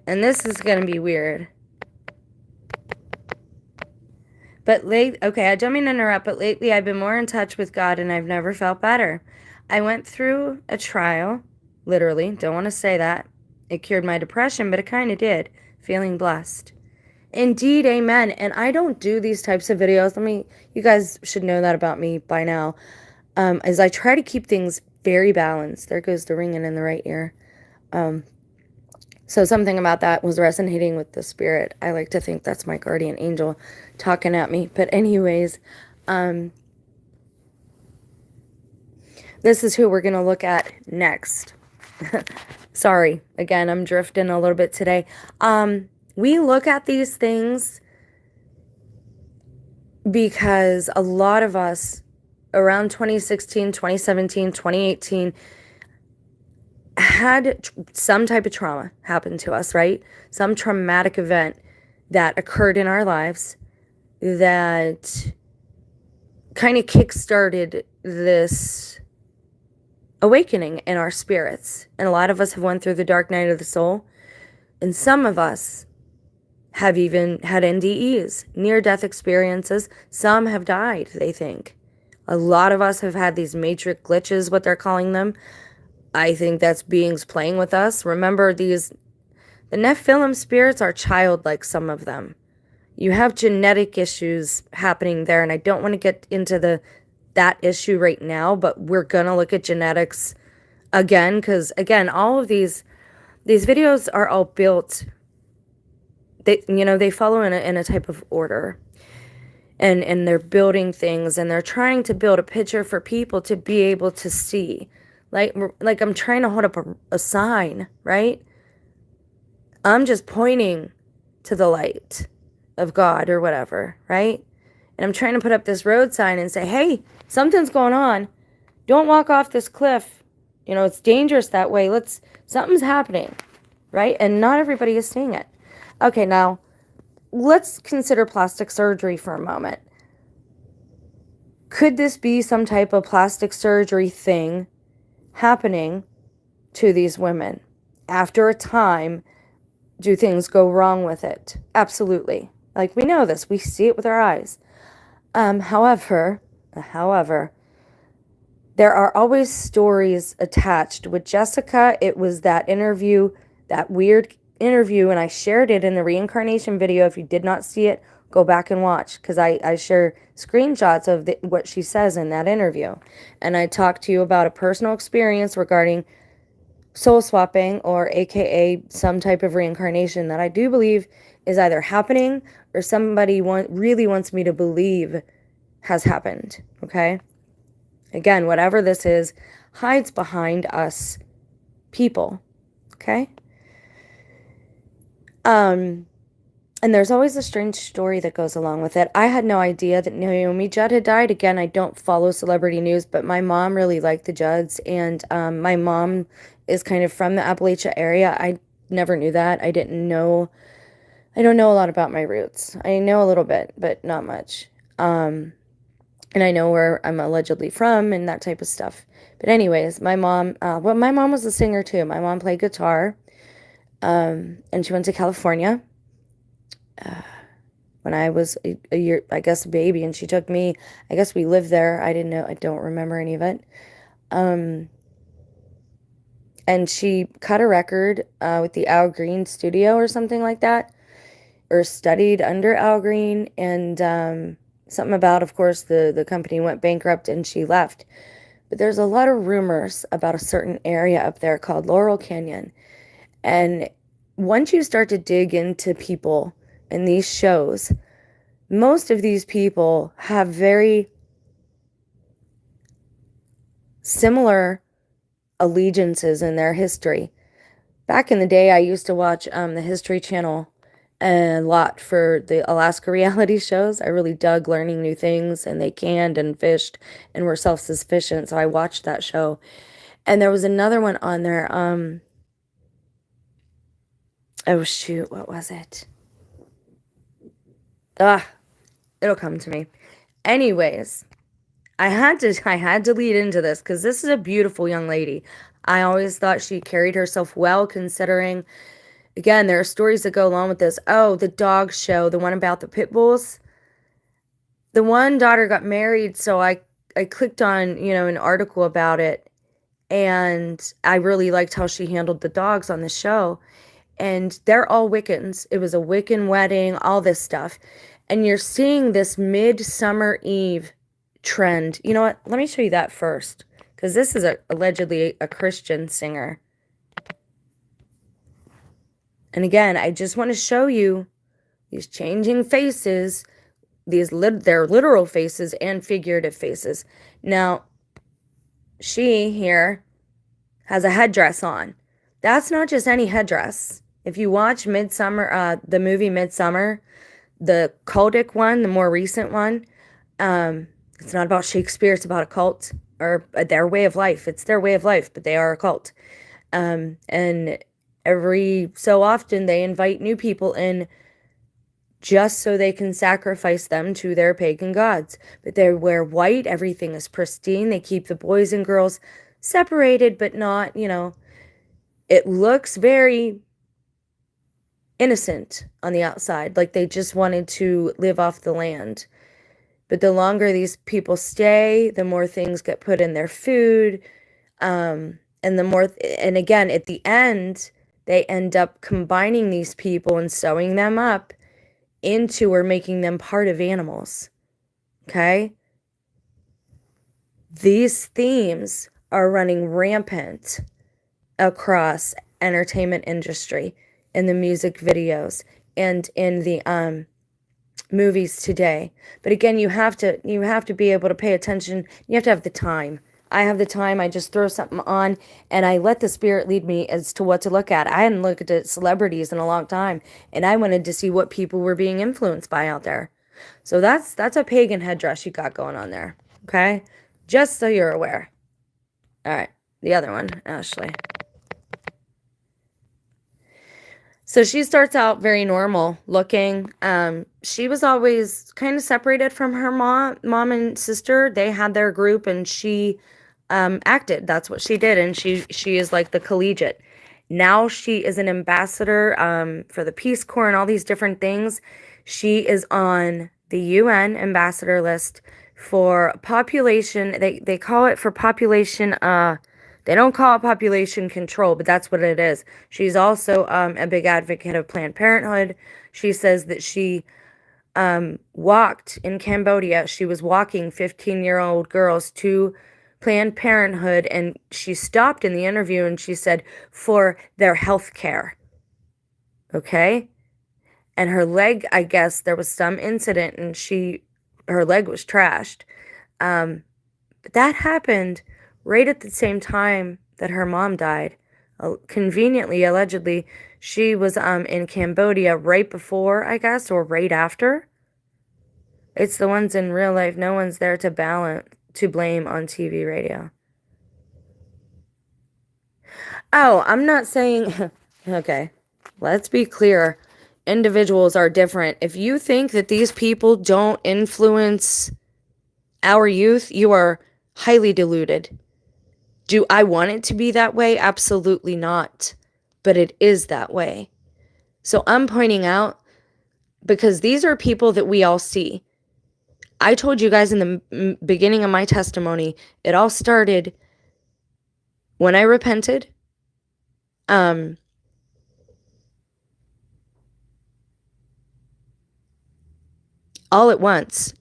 and this is going to be weird. But okay, I don't mean to interrupt, but lately I've been more in touch with God and I've never felt better. I went through a trial, literally, don't want to say that. It cured my depression, but it kind of did. Feeling blessed. Indeed, amen. And I don't do these types of videos. You guys should know that about me by now. As I try to keep things very balanced. There goes the ringing in the right ear. So something about that was resonating with the spirit. I like to think that's my guardian angel talking at me. But anyways, this is who we're going to look at next. Sorry, again, I'm drifting a little bit today. We look at these things because a lot of us around 2016, 2017, 2018 had some type of trauma happen to us, right? Some traumatic event that occurred in our lives that kind of kick-started this awakening in our spirits. And a lot of us have went through the dark night of the soul. And some of us have even had NDEs, near-death experiences. Some have died, they think. A lot of us have had these matrix glitches, what they're calling them. I think that's beings playing with us. Remember, the Nephilim spirits are childlike, some of them. You have genetic issues happening there, and I don't want to get into that issue right now, but we're going to look at genetics again, because, again, all of these videos are all built, they follow in a type of order. And they're building things, and they're trying to build a picture for people to be able to see. Like I'm trying to hold up a sign, right? I'm just pointing to the light of God or whatever, right? And I'm trying to put up this road sign and say, hey, something's going on. Don't walk off this cliff. It's dangerous that way. Something's happening, right? And not everybody is seeing it. Okay, now let's consider plastic surgery for a moment. Could this be some type of plastic surgery thing happening to these women? After a time, do things go wrong with it? Absolutely. Like, we know this. We see it with our eyes. However, there are always stories attached. With Jessica, it was that interview, that weird interview, and I shared it in the reincarnation video. If you did not see it, go back and watch, because I share screenshots of what she says in that interview. And I talk to you about a personal experience regarding soul swapping, or AKA some type of reincarnation that I do believe is either happening or somebody really wants me to believe has happened, okay? Again, whatever this is, hides behind us people, okay? And there's always a strange story that goes along with it. I had no idea that Naomi Judd had died. Again, I don't follow celebrity news, but my mom really liked the Judds, and my mom is kind of from the Appalachia area. I never knew that. I don't know a lot about my roots. I know a little bit, but not much. And I know where I'm allegedly from and that type of stuff. But anyways, my mom, my mom was a singer too. My mom played guitar, and she went to California when I was a year, I guess, a baby, and she took me. I guess we lived there. I didn't know. I don't remember any of it. Um, and she cut a record with the Al Green studio or something like that, or studied under Al Green, and something about, of course, the company went bankrupt and she left. But there's a lot of rumors about a certain area up there called Laurel Canyon. And once you start to dig into people in these shows, most of these people have very similar allegiances in their history. Back in the day, I used to watch the History Channel a lot for the Alaska reality shows. I really dug learning new things, and they canned and fished and were self-sufficient, so I watched that show. And there was another one on there. Oh shoot, what was it? Ah, it'll come to me. Anyways, I had to lead into this because this is a beautiful young lady. I always thought she carried herself well, considering, again, there are stories that go along with this. Oh, the dog show, the one about the pit bulls. The one daughter got married, so I clicked on, an article about it, and I really liked how she handled the dogs on the show. And they're all Wiccans. It was a Wiccan wedding, all this stuff. And you're seeing this Midsummer Eve trend. You know what? Let me show you that first, because this is allegedly a Christian singer. And again, I just want to show you these changing faces, they're literal faces and figurative faces. Now, she here has a headdress on. That's not just any headdress. If you watch Midsummer, the movie Midsummer, the cultic one, the more recent one, it's not about Shakespeare, it's about a cult, or their way of life. It's their way of life, but they are a cult. And every so often they invite new people in just so they can sacrifice them to their pagan gods. But they wear white, everything is pristine. They keep the boys and girls separated, but not, it looks very innocent on the outside, like they just wanted to live off the land. But the longer these people stay, the more things get put in their food, and the more, and again, at the end, they end up combining these people and sewing them up into or making them part of animals. Okay? These themes are running rampant across entertainment industry, in the music videos, and in the movies today. But again, you have to be able to pay attention. You have to have the time. I have the time. I just throw something on and I let the spirit lead me as to what to look at. I hadn't looked at celebrities in a long time, and I wanted to see what people were being influenced by out there. So that's a pagan headdress you got going on there. Okay? Just so you're aware. All right. The other one, Ashley. So she starts out very normal looking. She was always kind of separated from her mom and sister. They had their group, and she acted. That's what she did, and she is like the collegiate. Now she is an ambassador for the Peace Corps and all these different things. She is on the UN ambassador list for population. They call it for population. They don't call it population control, but that's what it is. She's also a big advocate of Planned Parenthood. She says that she walked in Cambodia. She was walking 15-year-old girls to Planned Parenthood, and she stopped in the interview and she said, for their health care. Okay? And her leg, I guess there was some incident and her leg was trashed. But that happened right at the same time that her mom died. Conveniently, allegedly, she was in Cambodia right before, I guess, or right after. It's the ones in real life. No one's there to blame on TV, radio. Oh, I'm not saying, okay, let's be clear. Individuals are different. If you think that these people don't influence Our youth, you are highly deluded. Do I want it to be that way? Absolutely not. But it is that way. So I'm pointing out because these are people that we all see. I told you guys in the beginning of my testimony, it all started when I repented. All at once,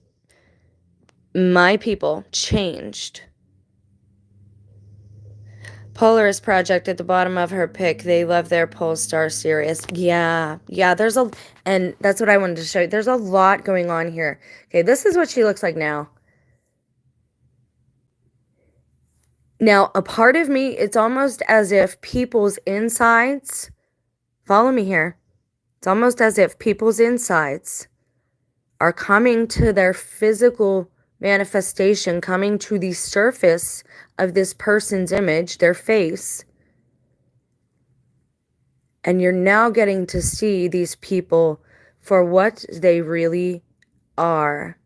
my people changed. Polaris Project at the bottom of her pic. They love their Polestar series. Yeah, and that's what I wanted to show you. There's a lot going on here. Okay, this is what she looks like now. Now, a part of me, it's almost as if people's insides, follow me here. It's almost as if people's insides are coming to their physical manifestation, coming to the surface of this person's image, their face. And you're now getting to see these people for what they really are,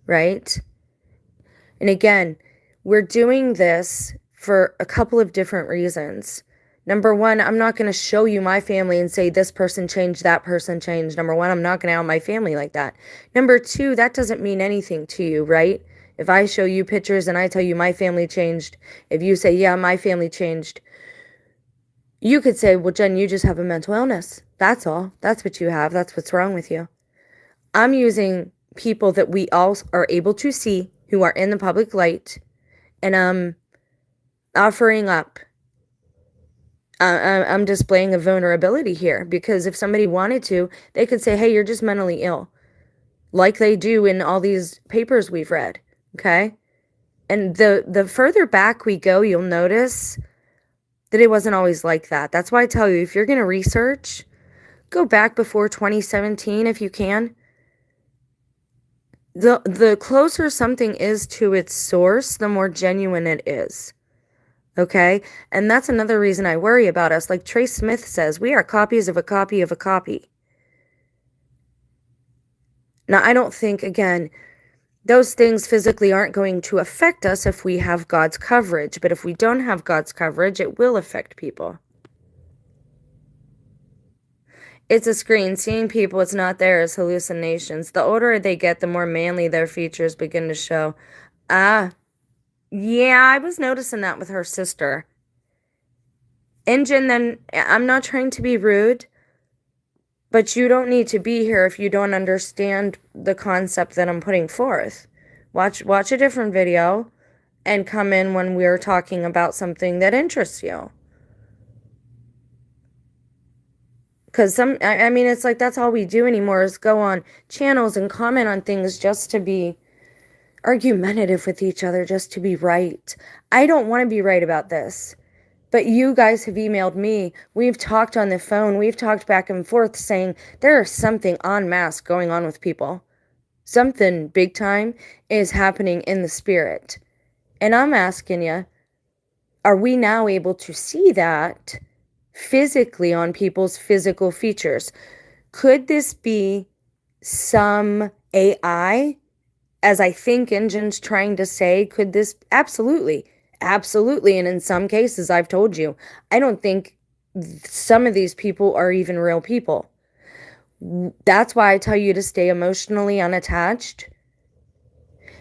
right? And again, we're doing this for a couple of different reasons. Number one, I'm not going to show you my family and say this person changed, that person changed. Number one, I'm not going to out my family like that. Number two, that doesn't mean anything to you, right? If I show you pictures and I tell you my family changed, if you say, yeah, my family changed, you could say, well, Jen, you just have a mental illness. That's all. That's what you have. That's what's wrong with you. I'm using people that we all are able to see who are in the public light, and I'm offering up. I'm displaying a vulnerability here, because if somebody wanted to, they could say, hey, you're just mentally ill, like they do in all these papers we've read, okay? And the further back we go, you'll notice that it wasn't always like that. That's why I tell you, if you're going to research, go back before 2017 if you can. The closer something is to its source, the more genuine it is. Okay? And that's another reason I worry about us. Like Trace Smith says, we are copies of a copy of a copy. Now, I don't think, again, those things physically aren't going to affect us if we have God's coverage. But if we don't have God's coverage, it will affect people. It's a screen. Seeing people, it's not there, is hallucinations. The older they get, the more manly their features begin to show. Yeah, I was noticing that with her sister. Ingen, then, I'm not trying to be rude, but you don't need to be here if you don't understand the concept that I'm putting forth. Watch a different video and come in when we're talking about something that interests you. Because I mean, it's like that's all we do anymore is go on channels and comment on things just to be argumentative with each other, just to be right. I don't want to be right about this. But you guys have emailed me. We've talked on the phone. We've talked back and forth saying there is something en masse going on with people. Something big time is happening in the spirit. And I'm asking you, are we now able to see that physically on people's physical features? Could this be some AI? As I think Engine's trying to say, could this? Absolutely. Absolutely. And in some cases, I've told you, I don't think some of these people are even real people. That's why I tell you to stay emotionally unattached.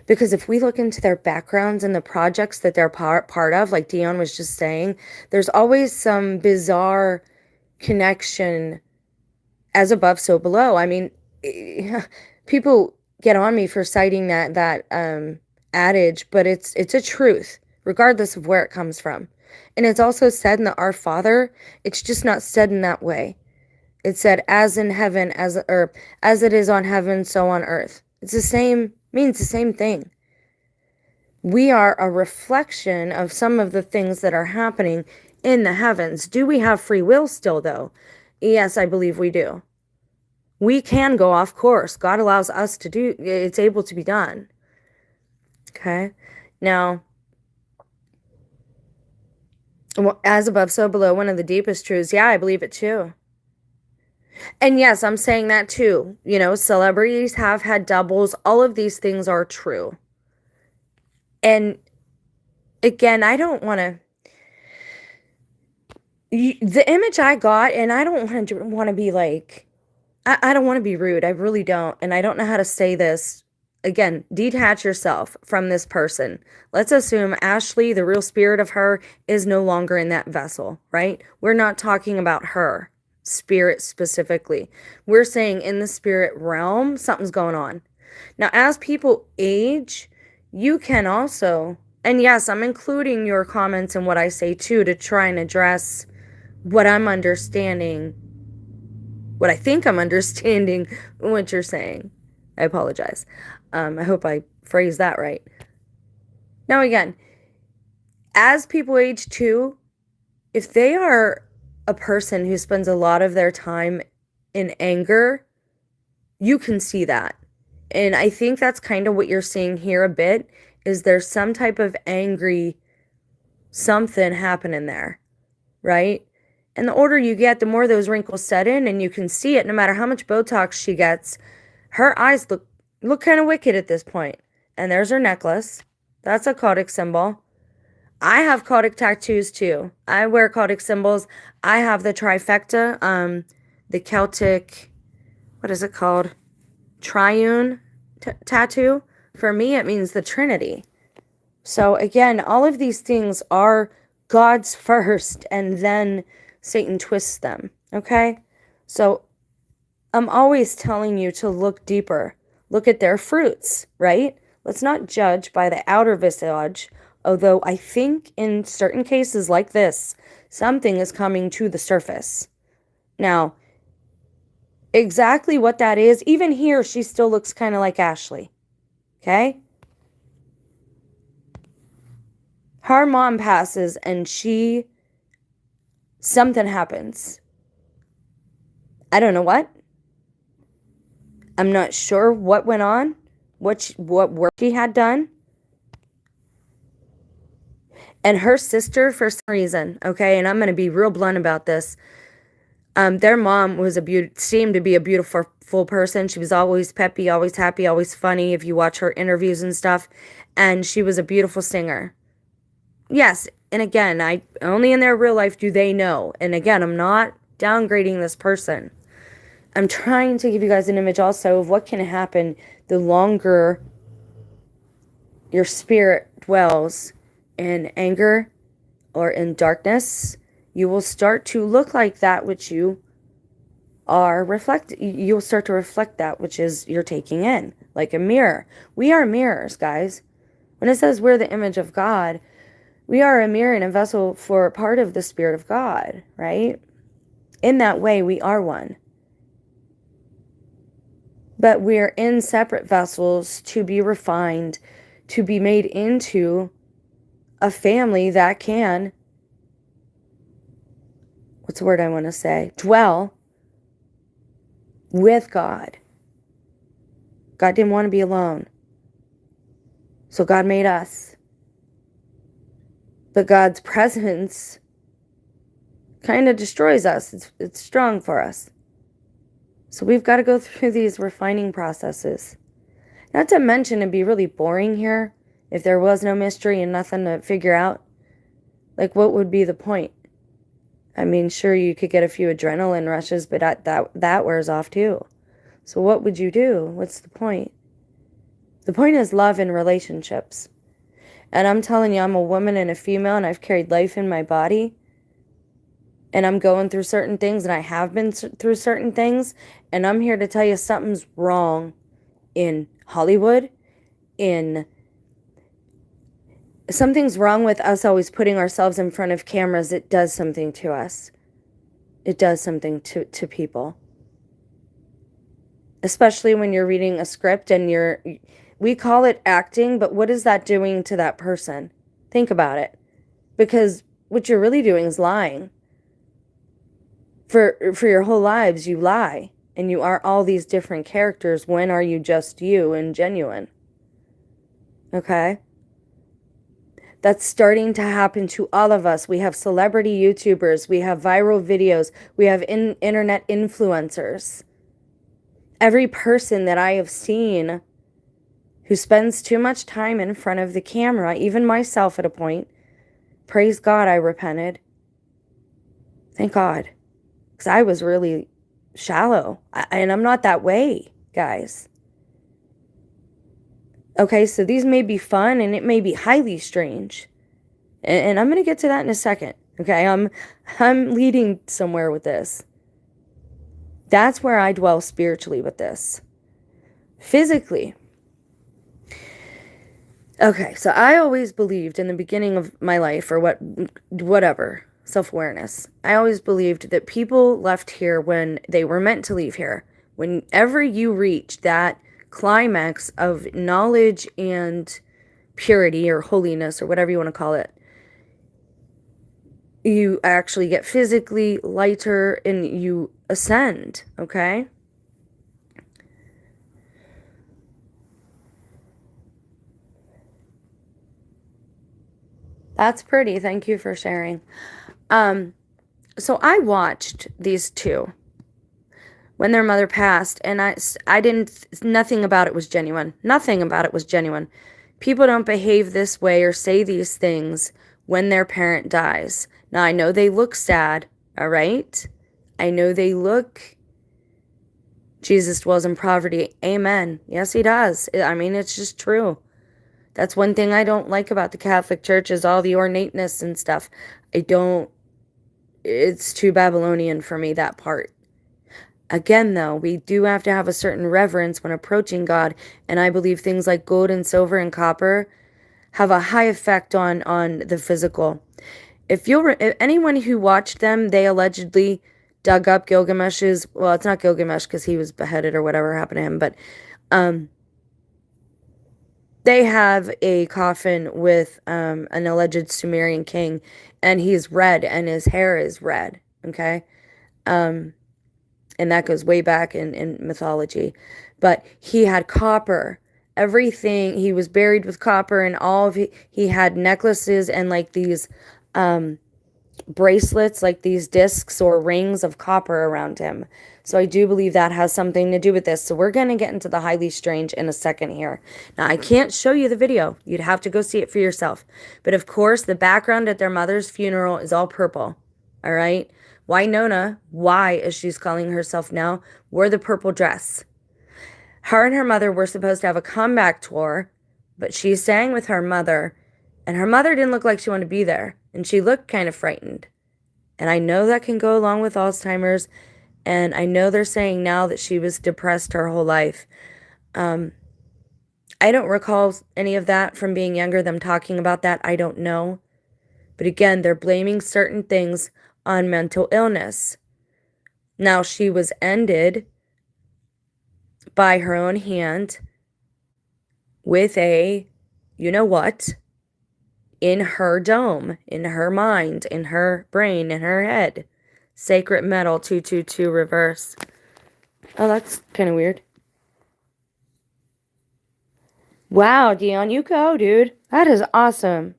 Because if we look into their backgrounds and the projects that they're part of, like Dion was just saying, there's always some bizarre connection, as above, so below. I mean, people get on me for citing that adage, but it's a truth, regardless of where it comes from. And it's also said in the Our Father. It's just not said in that way. It's said as in heaven, as it is on heaven, so on earth. It's the same, means the same thing. We are a reflection of some of the things that are happening in the heavens. Do we have free will still, though? Yes, I believe we do. We can go off course. God allows us to do, it's able to be done. Okay? Now, as above, so below, one of the deepest truths. Yeah, I believe it too. And yes, I'm saying that too. You know, celebrities have had doubles. All of these things are true. And again, I don't want to, the image I got, and I don't want to be like, I don't want to be rude. I really don't. And I don't know how to say this. Again, detach yourself from this person. Let's assume Ashley, the real spirit of her, is no longer in that vessel, right? We're not talking about her spirit specifically. We're saying in the spirit realm, something's going on. Now, as people age, you can also, and yes, I'm including your comments in what I say too, to try and address what I'm understanding, what I think I'm understanding what you're saying. I apologize. I hope I phrased that right. Now, again, as people age too, if they are a person who spends a lot of their time in anger, you can see that. And I think that's kind of what you're seeing here a bit, is there's some type of angry something happening there, right? And the older you get, the more those wrinkles set in, and you can see it no matter how much Botox she gets. Her eyes look kind of wicked at this point. And there's her necklace. That's a Celtic symbol. I have Celtic tattoos too. I wear Celtic symbols. I have the trifecta, the Celtic, what is it called? Triune tattoo. For me, it means the Trinity. So again, all of these things are God's first, and then Satan twists them, okay? So I'm always telling you to look deeper. Look at their fruits, right? Let's not judge by the outer visage, although I think in certain cases like this, something is coming to the surface. Now, exactly what that is, even here, she still looks kind of like Ashley, okay? Her mom passes and something happens. I don't know what. I'm not sure what went on, what work she had done. And her sister, for some reason, okay, and I'm going to be real blunt about this, their mom was seemed to be a beautiful full person. She was always peppy, always happy, always funny if you watch her interviews and stuff. And she was a beautiful singer. Yes, and again, I only in their real life do they know. And again, I'm not downgrading this person. I'm trying to give you guys an image also of what can happen the longer your spirit dwells in anger or in darkness. You will start to look like that which you are you'll start to reflect that which is you're taking in, like a mirror. We are mirrors, guys. When it says we're the image of God, we are a mirror and a vessel for part of the Spirit of God, right? In that way, we are one. But we're in separate vessels to be refined, to be made into a family that can, what's the word I want to say? Dwell with God. God didn't want to be alone. So God made us. But God's presence kind of destroys us. It's strong for us. So we've got to go through these refining processes. Not to mention it'd be really boring here if there was no mystery and nothing to figure out. Like, what would be the point? I mean, sure, you could get a few adrenaline rushes, but that wears off too. So what would you do? What's the point? The point is love in relationships. And I'm telling you, I'm a woman and a female, and I've carried life in my body. And I'm going through certain things, and I have been through certain things. And I'm here to tell you something's wrong in Hollywood. Something's wrong with us always putting ourselves in front of cameras. It does something to us. It does something to people. Especially when you're reading a script and we call it acting, but what is that doing to that person? Think about it. Because what you're really doing is lying. For your whole lives, you lie. And you are all these different characters. When are you just you and genuine? Okay? That's starting to happen to all of us. We have celebrity YouTubers. We have viral videos. We have internet influencers. Every person that I have seen who spends too much time in front of the camera, even myself at a point. Praise God, I repented. Thank God. Because I was really shallow. And I'm not that way, guys. Okay, so these may be fun and it may be highly strange. And I'm going to get to that in a second. Okay, I'm leading somewhere with this. That's where I dwell spiritually with this. Physically. Okay, so I always believed in the beginning of my life, or whatever, self-awareness. I always believed that people left here when they were meant to leave here. Whenever you reach that climax of knowledge and purity or holiness or whatever you want to call it, you actually get physically lighter and you ascend, okay? That's pretty. Thank you for sharing. So I watched these two when their mother passed, and I didn't, nothing about it was genuine. Nothing about it was genuine. People don't behave this way or say these things when their parent dies. Now, I know they look sad, all right? I know they look, Jesus dwells in poverty. Amen. Yes, he does. I mean, it's just true. That's one thing I don't like about the Catholic Church is all the ornateness and stuff. It's too Babylonian for me, that part. Again, though, we do have to have a certain reverence when approaching God, and I believe things like gold and silver and copper have a high effect on the physical. If anyone who watched them, they allegedly dug up Gilgamesh's, well, it's not Gilgamesh because he was beheaded or whatever happened to him, but they have a coffin with an alleged Sumerian king, and he's red and his hair is red, okay? And that goes way back in mythology. But he had copper. Everything, he was buried with copper, and he had necklaces and like these bracelets, like these discs or rings of copper around him. So I do believe that has something to do with this. So we're going to get into the highly strange in a second here. Now, I can't show you the video. You'd have to go see it for yourself. But of course, the background at their mother's funeral is all purple. All right? Why, as she's calling herself now, wore the purple dress. Her and her mother were supposed to have a comeback tour, but she sang with her mother, and her mother didn't look like she wanted to be there, and she looked kind of frightened. And I know that can go along with Alzheimer's, and I know they're saying now that she was depressed her whole life. I don't recall any of that from being younger, them talking about that. I don't know. But again, they're blaming certain things on mental illness. Now, she was ended by her own hand with a, you know what, in her dome, in her mind, in her brain, in her head. Sacred metal 222 reverse. Oh, that's kind of weird. Wow, Dion, you go, dude. That is awesome.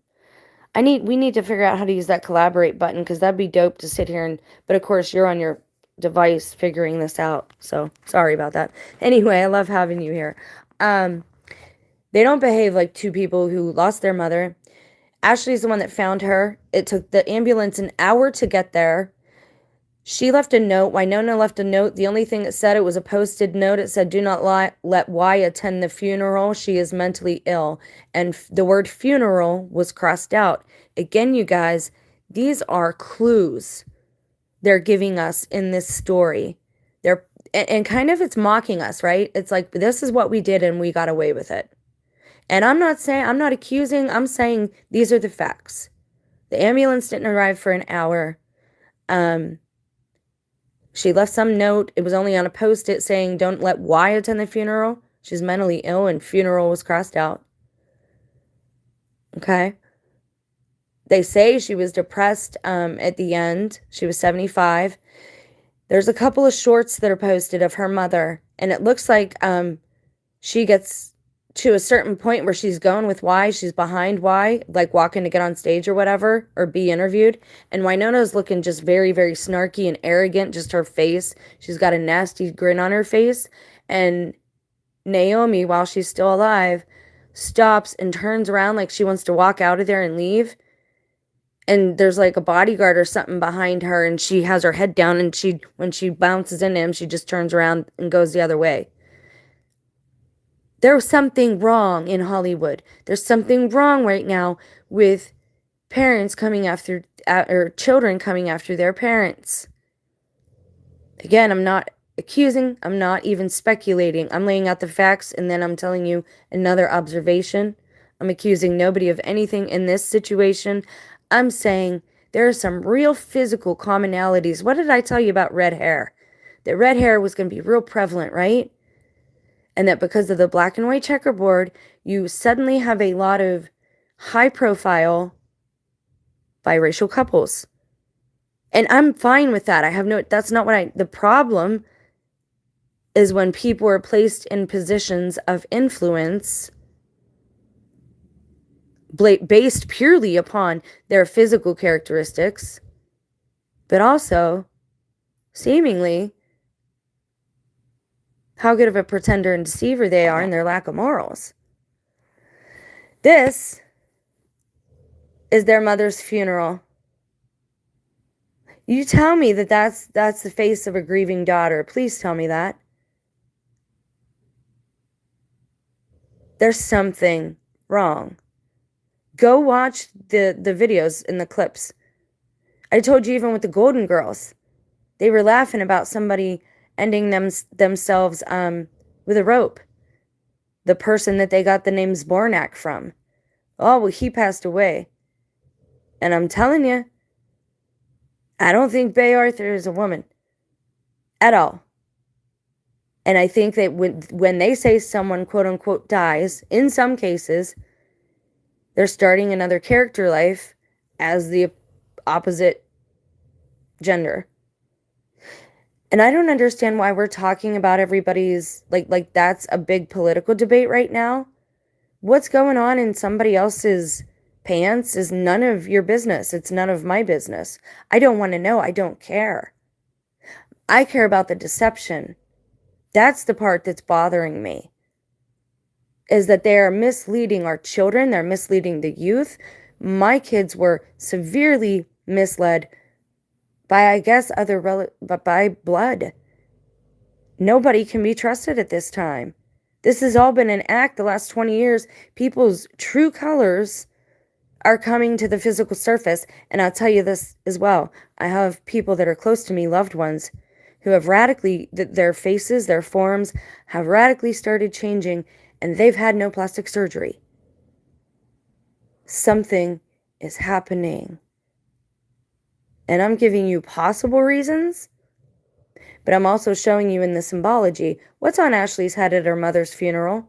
We need to figure out how to use that collaborate button, because that'd be dope to sit here but of course you're on your device figuring this out. So sorry about that. Anyway, I love having you here. They don't behave like two people who lost their mother. Ashley's the one that found her. It took the ambulance an hour to get there. She left a note. Winona left a note. The only thing it said, it was a posted note. It said, do not let Y attend the funeral. She is mentally ill. And the word funeral was crossed out. Again, you guys, these are clues they're giving us in this story. And kind of it's mocking us, right? It's like, this is what we did and we got away with it. And I'm not accusing, I'm saying these are the facts. The ambulance didn't arrive for an hour. She left some note. It was only on a post-it saying, don't let Y attend the funeral. She's mentally ill, and funeral was crossed out. Okay? They say she was depressed at the end. She was 75. There's a couple of shorts that are posted of her mother, and it looks like she gets to a certain point where she's going with Y. She's behind Y, like walking to get on stage or whatever, or be interviewed. And Winona's looking just very, very snarky and arrogant, just her face. She's got a nasty grin on her face. And Naomi, while she's still alive, stops and turns around like she wants to walk out of there and leave. And there's like a bodyguard or something behind her, and she has her head down, and when she bounces into him, she just turns around and goes the other way. There's something wrong in Hollywood. There's something wrong right now with parents coming after, or children coming after their parents. Again, I'm not accusing, I'm not even speculating. I'm laying out the facts, and then I'm telling you another observation. I'm accusing nobody of anything in this situation. I'm saying there are some real physical commonalities. What did I tell you about red hair? That red hair was going to be real prevalent, right? And that because of the black and white checkerboard, you suddenly have a lot of high-profile biracial couples. And I'm fine with that. That's not what the problem is when people are placed in positions of influence based purely upon their physical characteristics, but also, seemingly, how good of a pretender and deceiver they are in their lack of morals. This is their mother's funeral. You tell me that's the face of a grieving daughter. Please tell me that. There's something wrong. Go watch the videos and the clips. I told you, even with the Golden Girls, they were laughing about somebody ending themselves with a rope. The person that they got the name Zbornak from. Oh, well, he passed away. And I'm telling you, I don't think Bay Arthur is a woman. At all. And I think that when they say someone, quote unquote, dies, in some cases, they're starting another character life as the opposite gender. And I don't understand why we're talking about everybody's, like that's a big political debate right now. What's going on in somebody else's pants is none of your business. It's none of my business. I don't want to know. I don't care. I care about the deception. That's the part that's bothering me. Is that they are misleading our children. They're misleading the youth. My kids were severely misled by, I guess, by blood. Nobody can be trusted at this time. This has all been an act the last 20 years. People's true colors are coming to the physical surface. And I'll tell you this as well. I have people that are close to me, loved ones, who have radically, their faces, their forms have radically started changing, and they've had no plastic surgery. Something is happening. And I'm giving you possible reasons, but I'm also showing you in the symbology what's on Ashley's head at her mother's funeral.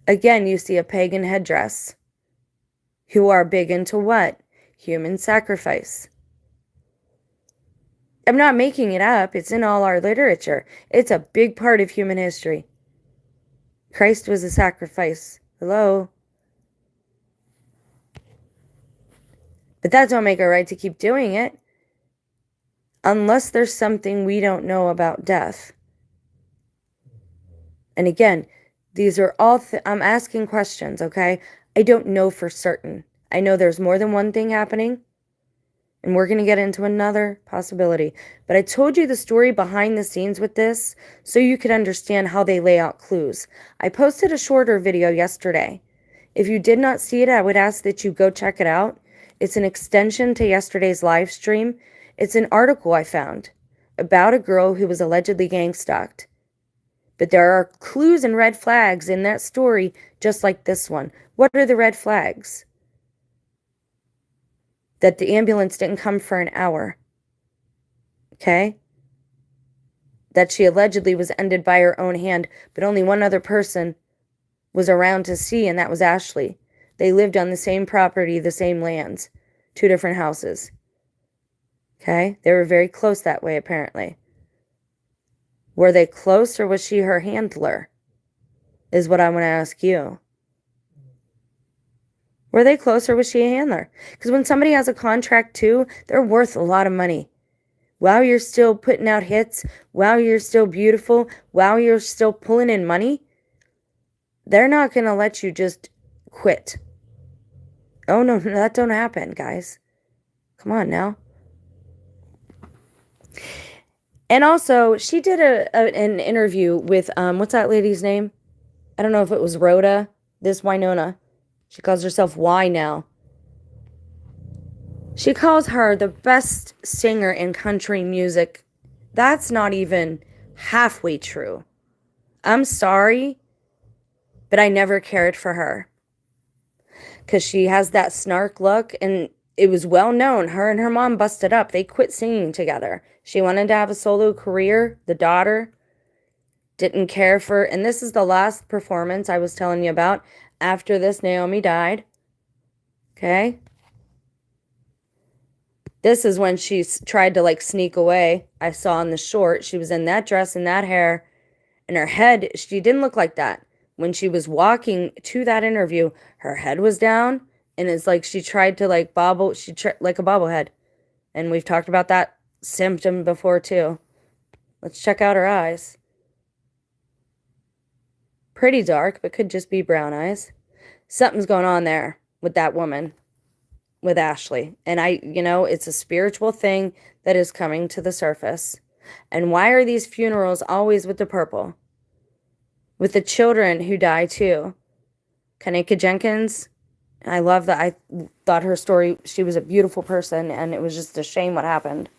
Again, you see a pagan headdress. Who are big into what? Human sacrifice. I'm not making it up. It's in all our literature. It's a big part of human history. Christ was a sacrifice. Hello? But that don't make it right to keep doing it. Unless there's something we don't know about death. And again, these are all, I'm asking questions, okay? I don't know for certain. I know there's more than one thing happening. And we're going to get into another possibility. But I told you the story behind the scenes with this so you could understand how they lay out clues. I posted a shorter video yesterday. If you did not see it, I would ask that you go check it out. It's an extension to yesterday's live stream. It's an article I found about a girl who was allegedly gang stalked. But there are clues and red flags in that story just like this one. What are the red flags? That the ambulance didn't come for an hour. Okay? That she allegedly was ended by her own hand, but only one other person was around to see, and that was Ashley. They lived on the same property, the same lands, 2 different houses. Okay? They were very close that way, apparently. Were they close, or was she her handler? Is what I want to ask you. Were they close, or was she a handler? Because when somebody has a contract too, they're worth a lot of money. While you're still putting out hits, while you're still beautiful, while you're still pulling in money, they're not going to let you just quit. Oh, no, that don't happen, guys. Come on now. And also, she did an interview with, what's that lady's name? I don't know if it was Rhoda, this Winona. She calls herself Y now. She calls her the best singer in country music. That's not even halfway true. I'm sorry, but I never cared for her. Because she has that snark look, and it was well known. Her and her mom busted up. They quit singing together. She wanted to have a solo career. The daughter didn't care for, and this is the last performance I was telling you about. After this, Naomi died. Okay? This is when she tried to like sneak away. I saw in the short, she was in that dress and that hair, and her head, she didn't look like that. When she was walking to that interview, her head was down, and it's like she tried to like bobble, like a bobblehead. And we've talked about that symptom before too. Let's check out her eyes. Pretty dark, but could just be brown eyes. Something's going on there with that woman, with Ashley. And it's a spiritual thing that is coming to the surface. And why are these funerals always with the purple? With the children who die too. Kanika Jenkins, I love that. I thought her story, she was a beautiful person, and it was just a shame what happened.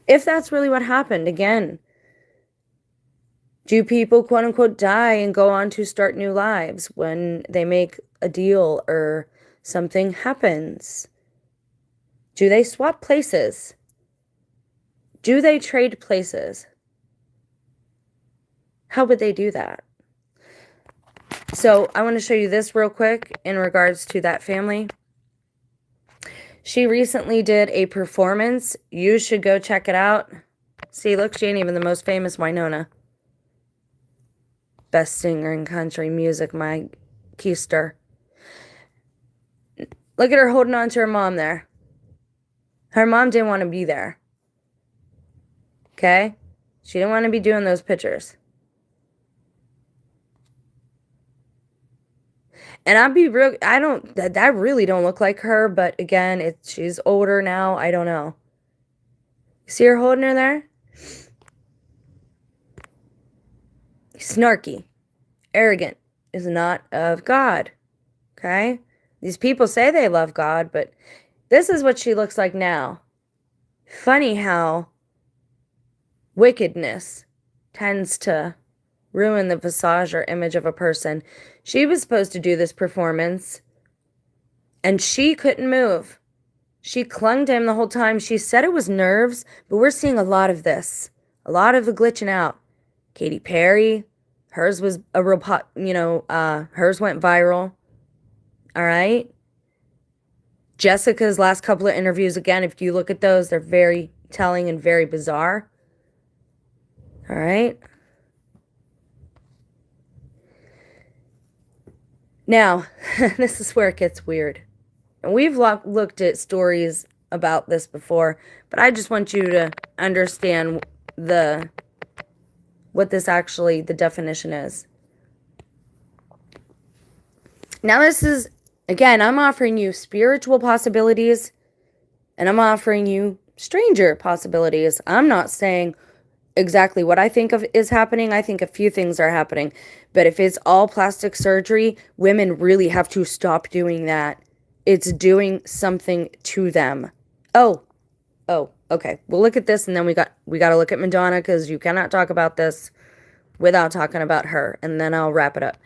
If that's really what happened, again, do people quote unquote die and go on to start new lives when they make a deal or something happens? Do they swap places? Do they trade places? How would they do that? So I want to show you this real quick in regards to that family. She recently did a performance. You should go check it out. See, look, she ain't even the most famous Winona. Best singer in country music, my keister. Look at her holding on to her mom there. Her mom didn't want to be there. Okay? She didn't want to be doing those pictures. And I'll be real, that really don't look like her, but again, she's older now, I don't know. See her holding her there? Snarky, arrogant, is not of God, okay? These people say they love God, but this is what she looks like now. Funny how wickedness tends to ruin the visage or image of a person. She was supposed to do this performance, and she couldn't move. She clung to him the whole time. She said it was nerves, but we're seeing a lot of this. A lot of the glitching out. Katy Perry, hers was a real hers went viral. All right? Jessica's last couple of interviews, again, if you look at those, they're very telling and very bizarre. All right? Now, this is where it gets weird. And we've looked at stories about this before, but I just want you to understand what this actually, the definition is. Now this is, again, I'm offering you spiritual possibilities, and I'm offering you stranger possibilities. I'm not saying exactly what I think of is happening. I think a few things are happening. But if it's all plastic surgery, women really have to stop doing that. It's doing something to them. Oh, okay. We'll look at this, and then we got to look at Madonna, because you cannot talk about this without talking about her, and then I'll wrap it up.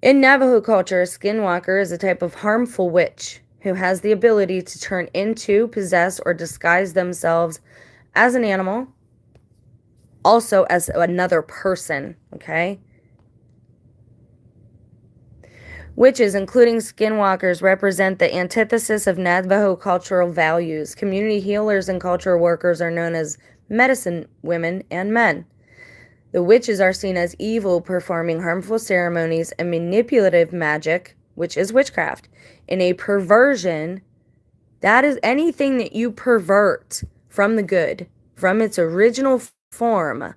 In Navajo culture, a skinwalker is a type of harmful witch who has the ability to turn into, possess, or disguise themselves as an animal, also as another person, okay? Witches, including skinwalkers, represent the antithesis of Navajo cultural values. Community healers and cultural workers are known as medicine women and men. The witches are seen as evil, performing harmful ceremonies and manipulative magic, which is witchcraft. In a perversion, that is anything that you pervert from the good, from its original form,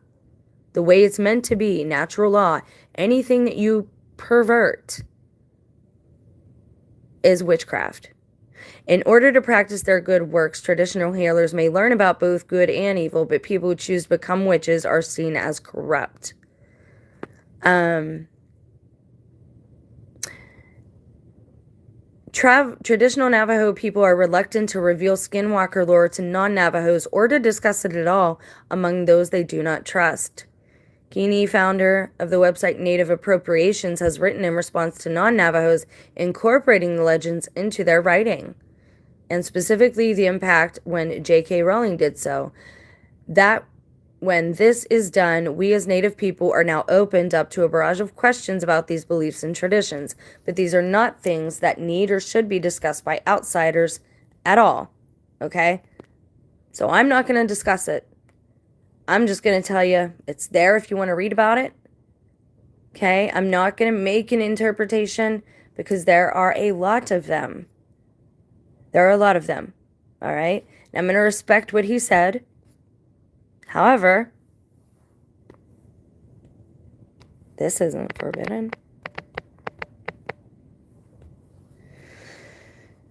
the way it's meant to be, natural law, anything that you pervert is witchcraft. In order to practice their good works, traditional healers may learn about both good and evil, but people who choose to become witches are seen as corrupt. Traditional Navajo people are reluctant to reveal skinwalker lore to non-Navajos or to discuss it at all among those they do not trust. Keeney, founder of the website Native Appropriations, has written in response to non-Navajos incorporating the legends into their writing, and specifically the impact when J.K. Rowling did so. That when this is done, we as Native people are now opened up to a barrage of questions about these beliefs and traditions, but these are not things that need or should be discussed by outsiders at all, okay? So I'm not going to discuss it. I'm just going to tell you it's there if you want to read about it, okay? I'm not going to make an interpretation because there are a lot of them. There are a lot of them, all right? And I'm going to respect what he said. However, this isn't forbidden.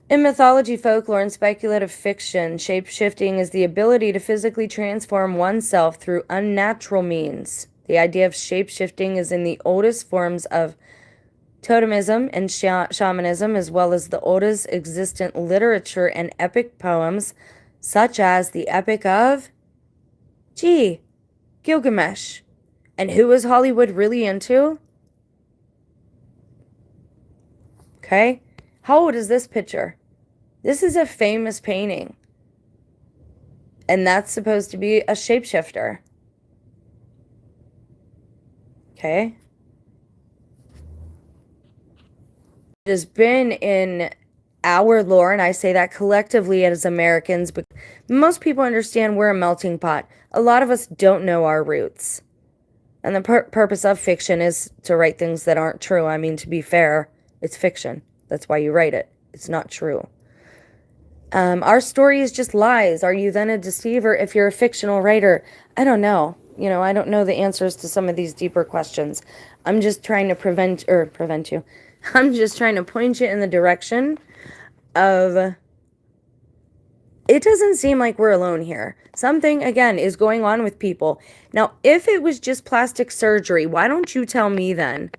In mythology, folklore, and speculative fiction, shape-shifting is the ability to physically transform oneself through unnatural means. The idea of shape-shifting is in the oldest forms of totemism and shamanism, as well as the oldest existent literature and epic poems, such as the Epic of Gilgamesh. And who is Hollywood really into? Okay. How old is this picture? This is a famous painting. And that's supposed to be a shapeshifter. Okay. It has been in our lore, and I say that collectively as Americans, but most people understand we're a melting pot. A lot of us don't know our roots. And the purpose of fiction is to write things that aren't true. I mean, to be fair, it's fiction. That's why you write it. It's not true. Our story is just lies. Are you then a deceiver if you're a fictional writer? I don't know. You know, I don't know the answers to some of these deeper questions. I'm just trying to prevent you. I'm just trying to point you in the direction of... It doesn't seem like we're alone here. Something, again, is going on with people. Now, if it was just plastic surgery, why don't you tell me then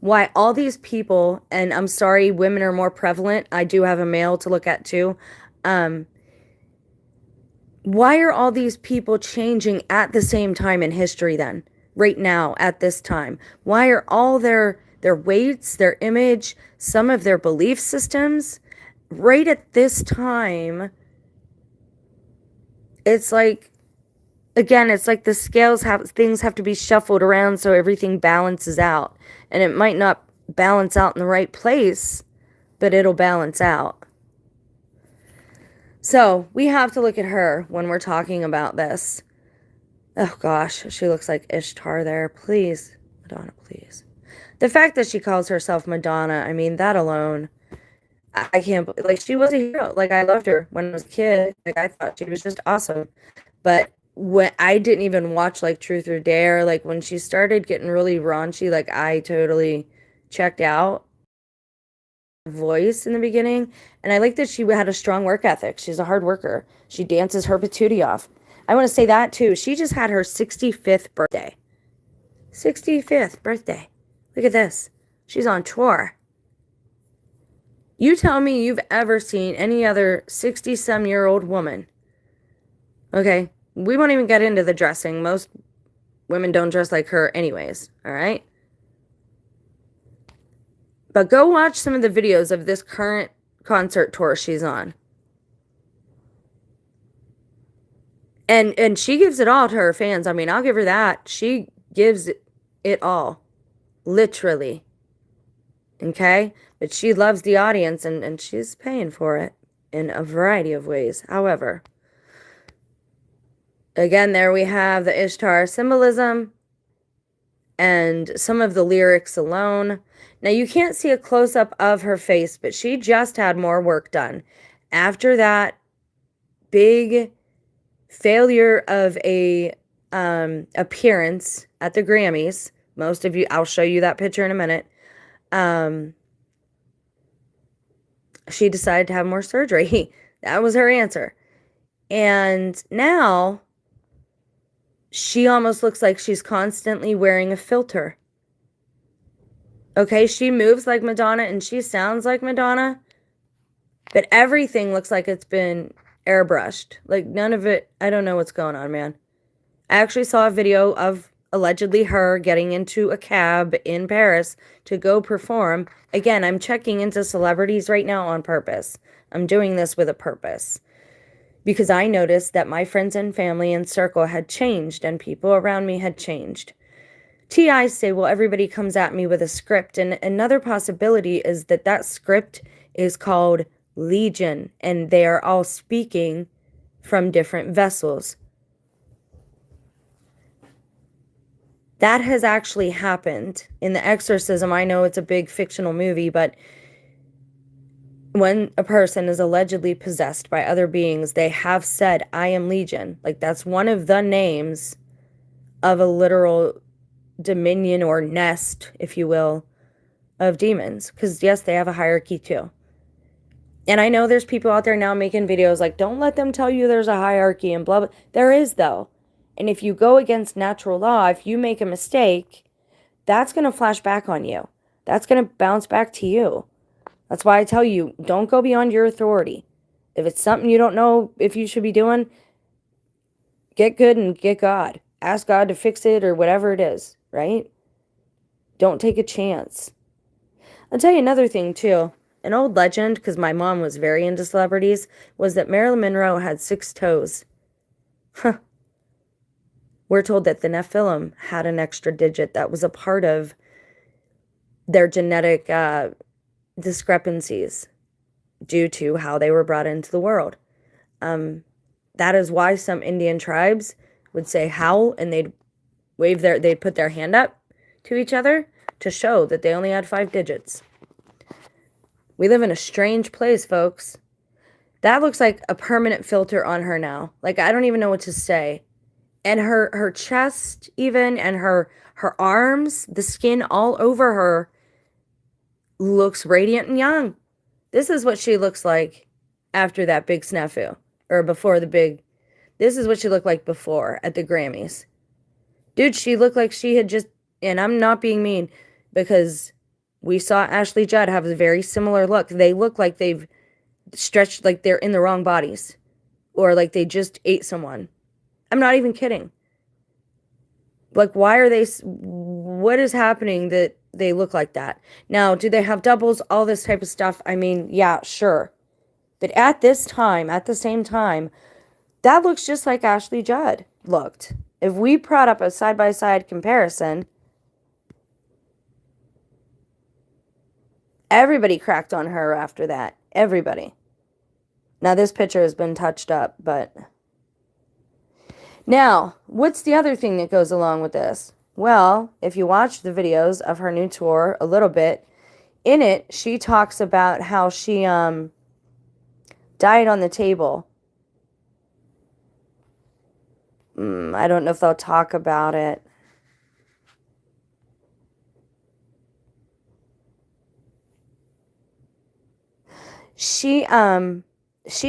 why all these people, and I'm sorry, women are more prevalent. I do have a male to look at too. Why are all these people changing at the same time in history then? Right now, at this time? Why are all their weights, their image, some of their belief systems, right at this time? It's like, again, it's like the scales things have to be shuffled around so everything balances out. And it might not balance out in the right place, but it'll balance out. So we have to look at her when we're talking about this. Oh gosh, she looks like Ishtar there. Please, Madonna, please. The fact that she calls herself Madonna, I mean, that alone, I can't, like, she was a hero. Like, I loved her when I was a kid. Like, I thought she was just awesome. But when I didn't even watch, like, Truth or Dare, like, when she started getting really raunchy, like, I totally checked out voice in the beginning. And I like that she had a strong work ethic. She's a hard worker. She dances her patootie off. I want to say that, too. She just had her 65th birthday. 65th birthday. Look at this. She's on tour. You tell me you've ever seen any other 60-some-year-old woman. Okay, we won't even get into the dressing. Most women don't dress like her anyways, all right? But go watch some of the videos of this current concert tour she's on. And she gives it all to her fans. I mean, I'll give her that. She gives it all. Literally. Okay? But she loves the audience, and she's paying for it in a variety of ways. However, again, there we have the Ishtar symbolism and some of the lyrics alone. Now, you can't see a close-up of her face, but she just had more work done. After that big failure of a appearance at the Grammys, most of you, I'll show you that picture in a minute, she decided to have more surgery. That was her answer. And now she almost looks like she's constantly wearing a filter. Okay, she moves like Madonna and she sounds like Madonna, but everything looks like it's been airbrushed. Like none of it, I don't know what's going on, man. I actually saw a video of allegedly her getting into a cab in Paris to go perform. Again, I'm checking into celebrities right now on purpose. I'm doing this with a purpose. Because I noticed that my friends and family and circle had changed and people around me had changed. TI say, well, everybody comes at me with a script. And another possibility is that that script is called Legion, and they are all speaking from different vessels. That has actually happened in The Exorcism. I know it's a big fictional movie, but when a person is allegedly possessed by other beings, they have said, I am Legion. Like that's one of the names of a literal dominion or nest, if you will, of demons. Because yes, they have a hierarchy too. And I know there's people out there now making videos like, don't let them tell you there's a hierarchy and blah, blah. There is though. And if you go against natural law, if you make a mistake, that's going to flash back on you. That's going to bounce back to you. That's why I tell you, don't go beyond your authority. If it's something you don't know if you should be doing, get good and get God. Ask God to fix it or whatever it is, right? Don't take a chance. I'll tell you another thing too. An old legend, because my mom was very into celebrities, was that Marilyn Monroe had 6 toes. Huh. We're told that the Nephilim had an extra digit that was a part of their genetic discrepancies due to how they were brought into the world. That is why some Indian tribes would say howl and they'd put their hand up to each other to show that they only had 5 digits. We live in a strange place, folks. That looks like a permanent filter on her now. Like, I don't even know what to say. And her chest even, and her arms, the skin all over her looks radiant and young. This is what she looks like after that big snafu. Or before the big... This is what she looked like before at the Grammys. Dude, she looked like she had just... And I'm not being mean, because we saw Ashley Judd have a very similar look. They look like they've stretched, like they're in the wrong bodies. Or like they just ate someone. I'm not even kidding. Like, why are they... What is happening that they look like that? Now, do they have doubles? All this type of stuff? I mean, yeah, sure. But at this time, at the same time, that looks just like Ashley Judd looked. If we brought up a side-by-side comparison, everybody cracked on her after that. Everybody. Now, this picture has been touched up, but... Now, what's the other thing that goes along with this? Well, if you watch the videos of her new tour a little bit, in it, she talks about how she died on the table. I don't know if they'll talk about it. She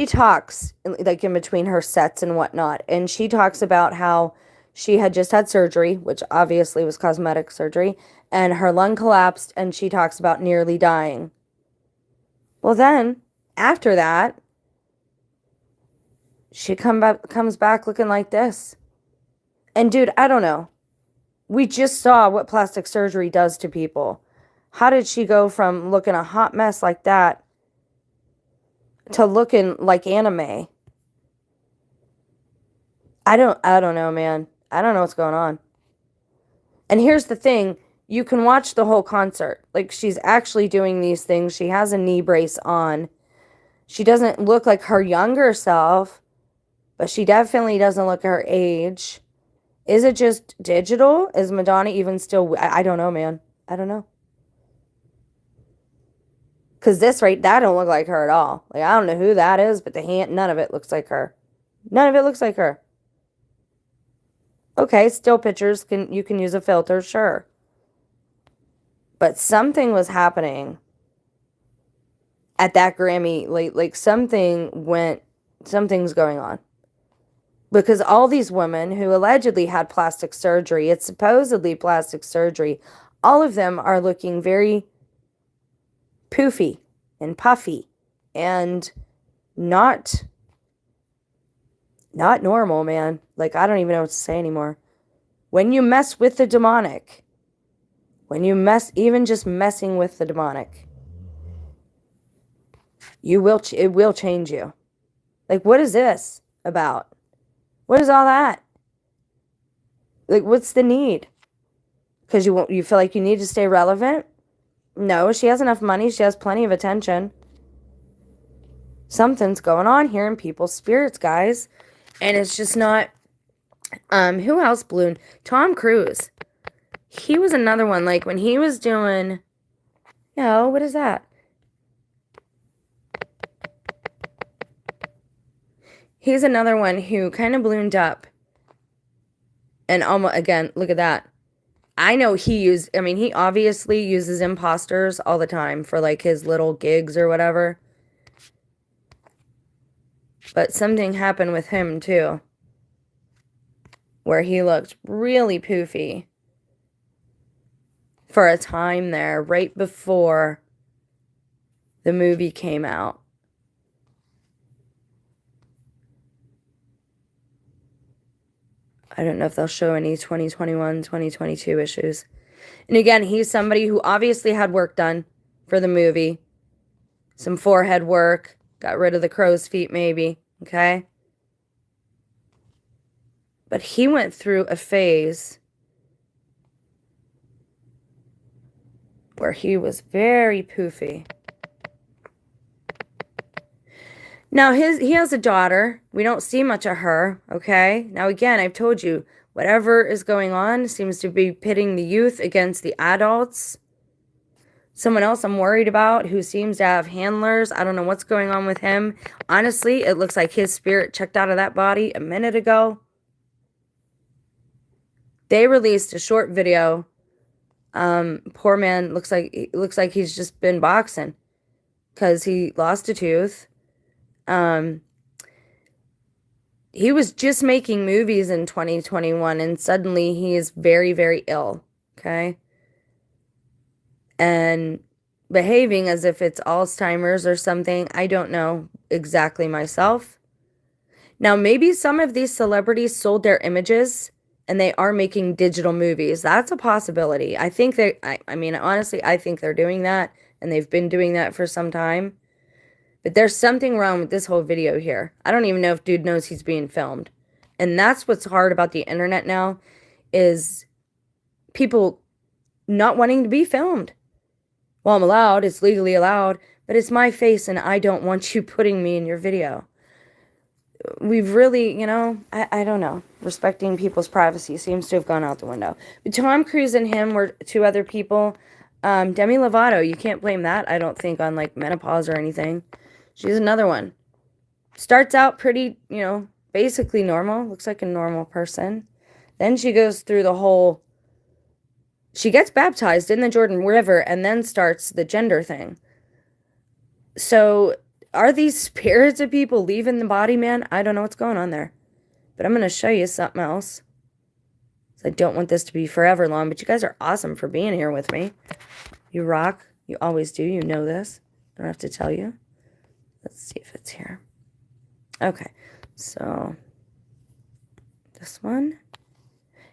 talks, like, in between her sets and whatnot, and she talks about how she had just had surgery, which obviously was cosmetic surgery, and her lung collapsed, and she talks about nearly dying. Well, then, after that, she comes back looking like this. And, dude, I don't know. We just saw what plastic surgery does to people. How did she go from looking a hot mess like that to looking like anime? I don't know, man. I don't know what's going on. And here's the thing. You can watch the whole concert. Like, she's actually doing these things. She has a knee brace on. She doesn't look like her younger self, but she definitely doesn't look her age. Is it just digital? Is Madonna even still... I don't know, man. I don't know. Because that don't look like her at all. Like, I don't know who that is, but the hand, none of it looks like her. None of it looks like her. Okay, still pictures, you can use a filter, sure. But something was happening at that Grammy, like something's going on. Because all these women who allegedly had plastic surgery, it's supposedly plastic surgery, all of them are looking very poofy and puffy and not normal, man. Like, I don't even know what to say anymore. When you mess with the demonic, even just messing with the demonic, it will change you. Like, what is this about? What is all that? Like, what's the need? Because you feel like you need to stay relevant? No, she has enough money. She has plenty of attention. Something's going on here in people's spirits, guys. And it's just not... who else ballooned? Tom Cruise. He was another one. Like, when he was doing... what is that? He's another one who kind of ballooned up. And almost, again, look at that. I know he obviously uses imposters all the time for, like, his little gigs or whatever. But something happened with him, too. Where he looked really poofy. For a time there, right before the movie came out. I don't know if they'll show any 2021, 2022 issues. And again, he's somebody who obviously had work done for the movie. Some forehead work. Got rid of the crow's feet, maybe. Okay? But he went through a phase where he was very poofy. Now, he has a daughter. We don't see much of her, okay? Now, again, I've told you, whatever is going on seems to be pitting the youth against the adults. Someone else I'm worried about who seems to have handlers. I don't know what's going on with him. Honestly, it looks like his spirit checked out of that body a minute ago. They released a short video. Poor man looks like he's just been boxing because he lost a tooth. He was just making movies in 2021 and suddenly he is very, very ill, okay? And behaving as if it's Alzheimer's or something. I don't know exactly myself. Now, maybe some of these celebrities sold their images and they are making digital movies. That's a possibility. I think honestly, I think they're doing that and they've been doing that for some time. But there's something wrong with this whole video here. I don't even know if dude knows he's being filmed. And that's what's hard about the internet now, is people not wanting to be filmed. Well, I'm allowed, it's legally allowed, but it's my face and I don't want you putting me in your video. We've really, I don't know. Respecting people's privacy seems to have gone out the window. But Tom Cruise and him were two other people. Demi Lovato, you can't blame that, I don't think, on like menopause or anything. She's another one. Starts out pretty, basically normal. Looks like a normal person. Then she goes through the whole... She gets baptized in the Jordan River and then starts the gender thing. So, are these spirits of people leaving the body, man? I don't know what's going on there. But I'm going to show you something else. I don't want this to be forever long, but you guys are awesome for being here with me. You rock. You always do. You know this. I don't have to tell you. Let's see if it's here. Okay, so this one.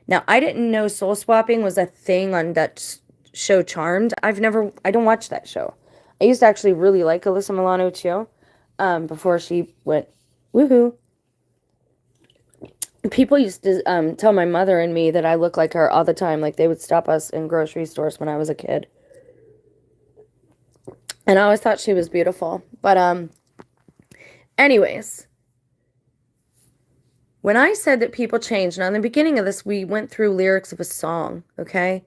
Now, I didn't know soul swapping was a thing on that show Charmed. I don't watch that show. I used to actually really like Alyssa Milano too, before she went woohoo. People used to tell my mother and me that I look like her all the time. Like, they would stop us in grocery stores when I was a kid. And I always thought she was beautiful. But, anyways, when I said that people change, now in the beginning of this, we went through lyrics of a song, okay?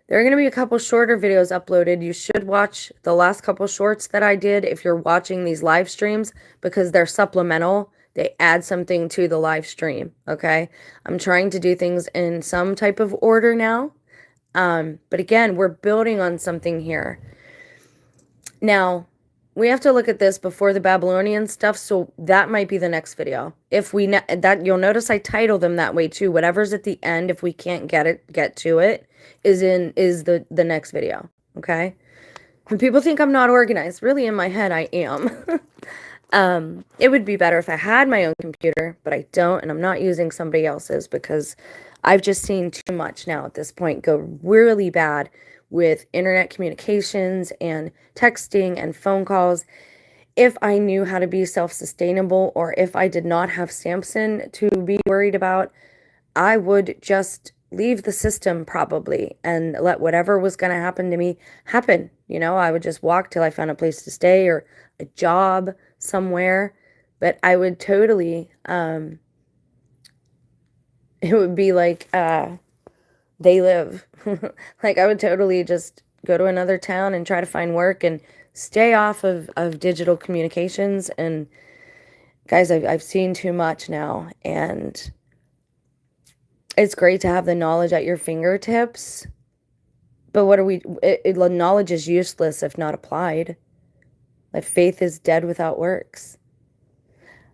There are going to be a couple shorter videos uploaded. You should watch the last couple shorts that I did if you're watching these live streams, because they're supplemental. They add something to the live stream, okay? I'm trying to do things in some type of order now. But again, we're building on something here. Now, we have to look at this before the Babylonian stuff, so that might be the next video. If we that you'll notice I title them that way too. Whatever's at the end, if we can't get to it, is the next video. Okay? When people think I'm not organized, really in my head I am. It would be better if I had my own computer, but I don't, and I'm not using somebody else's because I've just seen too much now at this point go really bad with internet communications and texting and phone calls. If I knew how to be self-sustainable, or if I did not have Samson to be worried about, I would just leave the system probably and let whatever was going to happen to me happen. You know, I would just walk till I found a place to stay or a job somewhere. But I would totally, it would be like they live. Like I would totally just go to another town and try to find work and stay off of digital communications. And guys, I've seen too much now, and it's great to have the knowledge at your fingertips, but what are we, knowledge is useless if not applied. Like faith is dead without works.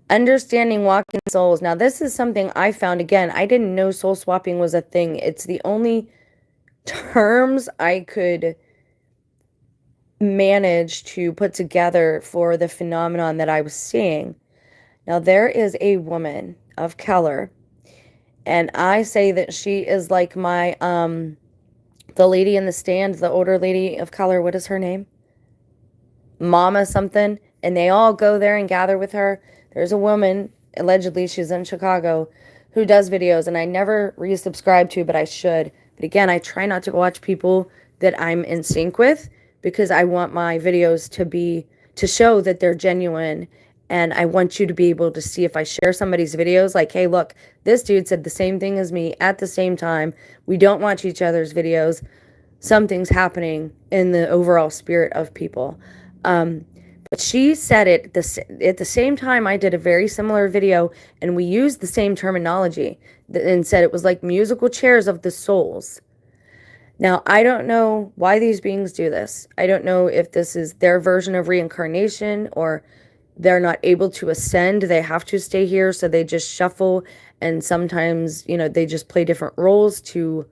Understanding walking souls. Now this is something I found, again, I didn't know soul swapping was a thing. It's the only terms I could manage to put together for the phenomenon that I was seeing. Now there is a woman of color, and I say that she is like my, the lady in the stand, the older lady of color, what is her name? Mama something. And they all go there and gather with her. There's a woman, allegedly she's in Chicago, who does videos, and I never resubscribe to, but I should. But again, I try not to watch people that I'm in sync with, because I want my videos to show that they're genuine. And I want you to be able to see, if I share somebody's videos, like, hey, look, this dude said the same thing as me at the same time. We don't watch each other's videos. Something's happening in the overall spirit of people. But she said it at the same time I did a very similar video, and we used the same terminology, and said it was like musical chairs of the souls. Now, I don't know why these beings do this. I don't know if this is their version of reincarnation, or they're not able to ascend. They have to stay here, so they just shuffle, and sometimes, you know, they just play different roles to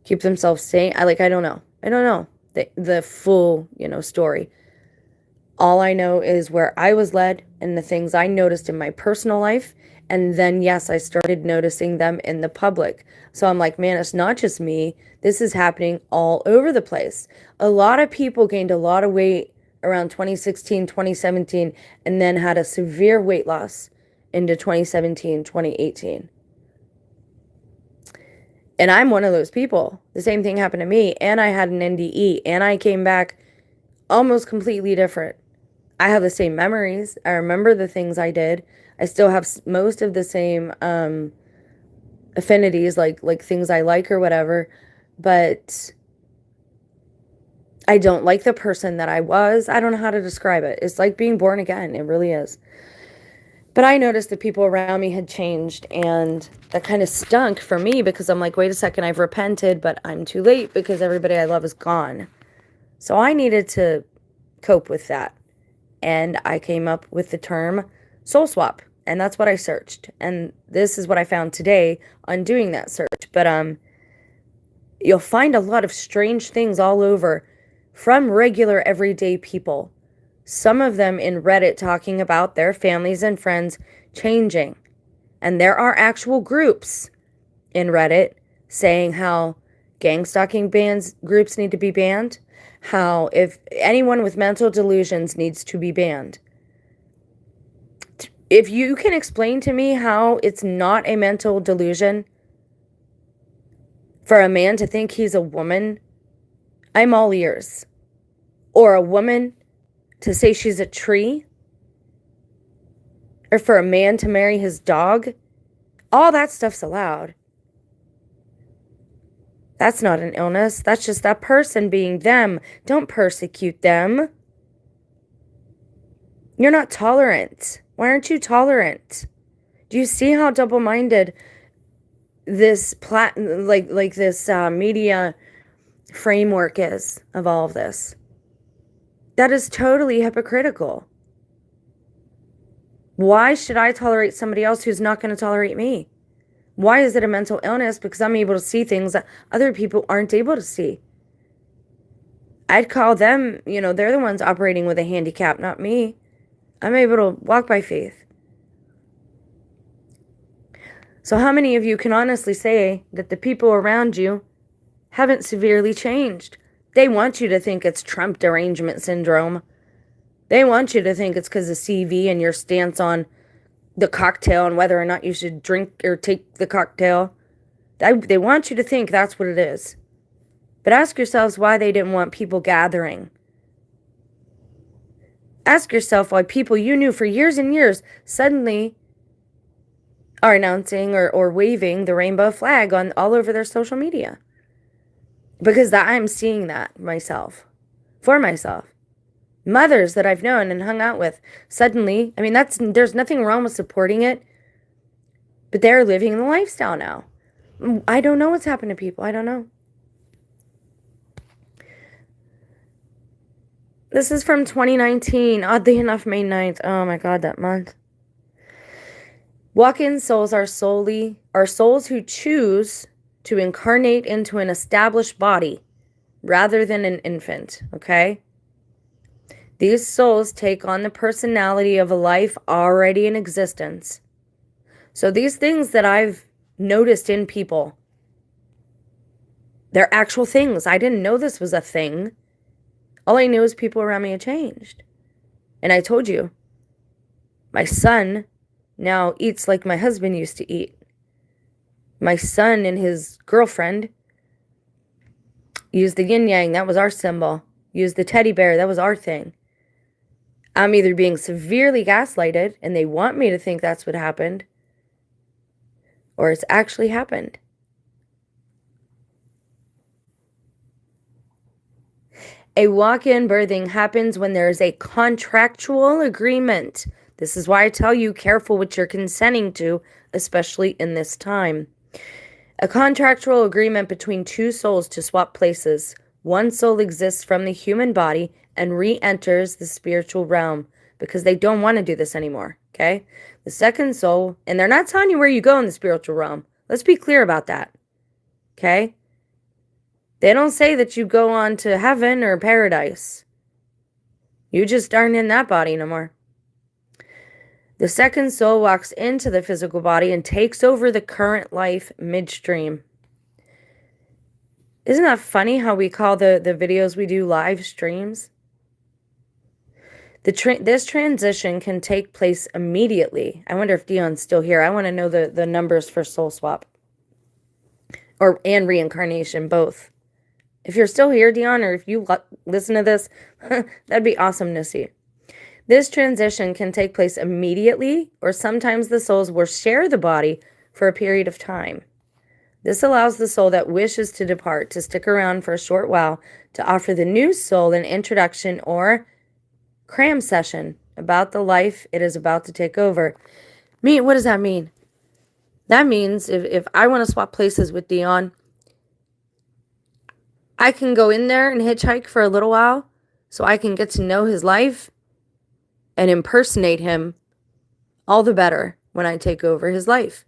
keep themselves sane. I don't know. I don't know the full, you know, story. All I know is where I was led and the things I noticed in my personal life. And then, yes, I started noticing them in the public. So I'm like, man, it's not just me. This is happening all over the place. A lot of people gained a lot of weight around 2016, 2017, and then had a severe weight loss into 2017, 2018. And I'm one of those people. The same thing happened to me. And I had an NDE, and I came back almost completely different. I have the same memories. I remember the things I did. I still have most of the same affinities, like things I like or whatever. But I don't like the person that I was. I don't know how to describe it. It's like being born again. It really is. But I noticed that people around me had changed, and that kind of stunk for me, because I'm like, wait a second, I've repented, but I'm too late because everybody I love is gone. So I needed to cope with that. And I came up with the term soul swap, and that's what I searched. And this is what I found today on doing that search. But you'll find a lot of strange things all over from regular everyday people. Some of them in Reddit talking about their families and friends changing. And there are actual groups in Reddit saying how gang stalking groups need to be banned. How if anyone with mental delusions needs to be banned. If you can explain to me how it's not a mental delusion for a man to think he's a woman, I'm all ears. Or a woman to say she's a tree. Or for a man to marry his dog. All that stuff's allowed. That's not an illness. That's just that person being them. Don't persecute them. You're not tolerant. Why aren't you tolerant? Do you see how double-minded this this media framework is of all of this. That is totally hypocritical. Why should I tolerate somebody else who's not going to tolerate me? Why is it a mental illness? Because I'm able to see things that other people aren't able to see. I'd call them, they're the ones operating with a handicap, not me. I'm able to walk by faith. So how many of you can honestly say that the people around you haven't severely changed? They want you to think it's Trump derangement syndrome. They want you to think it's because of CV and your stance on the cocktail and whether or not you should drink or take the cocktail. They want you to think that's what it is. But ask yourselves why they didn't want people gathering. Ask yourself why people you knew for years and years suddenly are announcing or waving the rainbow flag on all over their social media. Because I'm seeing that for myself. Mothers that I've known and hung out with suddenly, there's nothing wrong with supporting it, but they're living the lifestyle now. I don't know what's happened to people. I don't know. This is from 2019, oddly enough, May 9th. Oh my God, that month. Walk-in souls are souls who choose to incarnate into an established body rather than an infant, okay? These souls take on the personality of a life already in existence. So these things that I've noticed in people, they're actual things. I didn't know this was a thing. All I knew is people around me had changed. And I told you, my son now eats like my husband used to eat. My son and his girlfriend used the yin-yang. That was our symbol. Used the teddy bear. That was our thing. I'm either being severely gaslighted and they want me to think that's what happened, or it's actually happened. A walk-in birthing happens when there is a contractual agreement. This is why I tell you, careful what you're consenting to, especially in this time. A contractual agreement between two souls to swap places. One soul exists from the human body and re-enters the spiritual realm because they don't want to do this anymore, okay? The second soul, and they're not telling you where you go in the spiritual realm. Let's be clear about that, okay? They don't say that you go on to heaven or paradise. You just aren't in that body no more. The second soul walks into the physical body and takes over the current life midstream. Isn't that funny how we call the videos we do live streams? This transition can take place immediately. I wonder if Dion's still here. I want to know the numbers for soul swap and reincarnation, both. If you're still here, Dion, or if you listen to this, that'd be awesome to see. This transition can take place immediately, or sometimes the souls will share the body for a period of time. This allows the soul that wishes to depart to stick around for a short while to offer the new soul an introduction or cram session about the life it is about to take over. What does that mean? That means if I want to swap places with Dion, I can go in there and hitchhike for a little while so I can get to know his life and impersonate him all the better when I take over his life.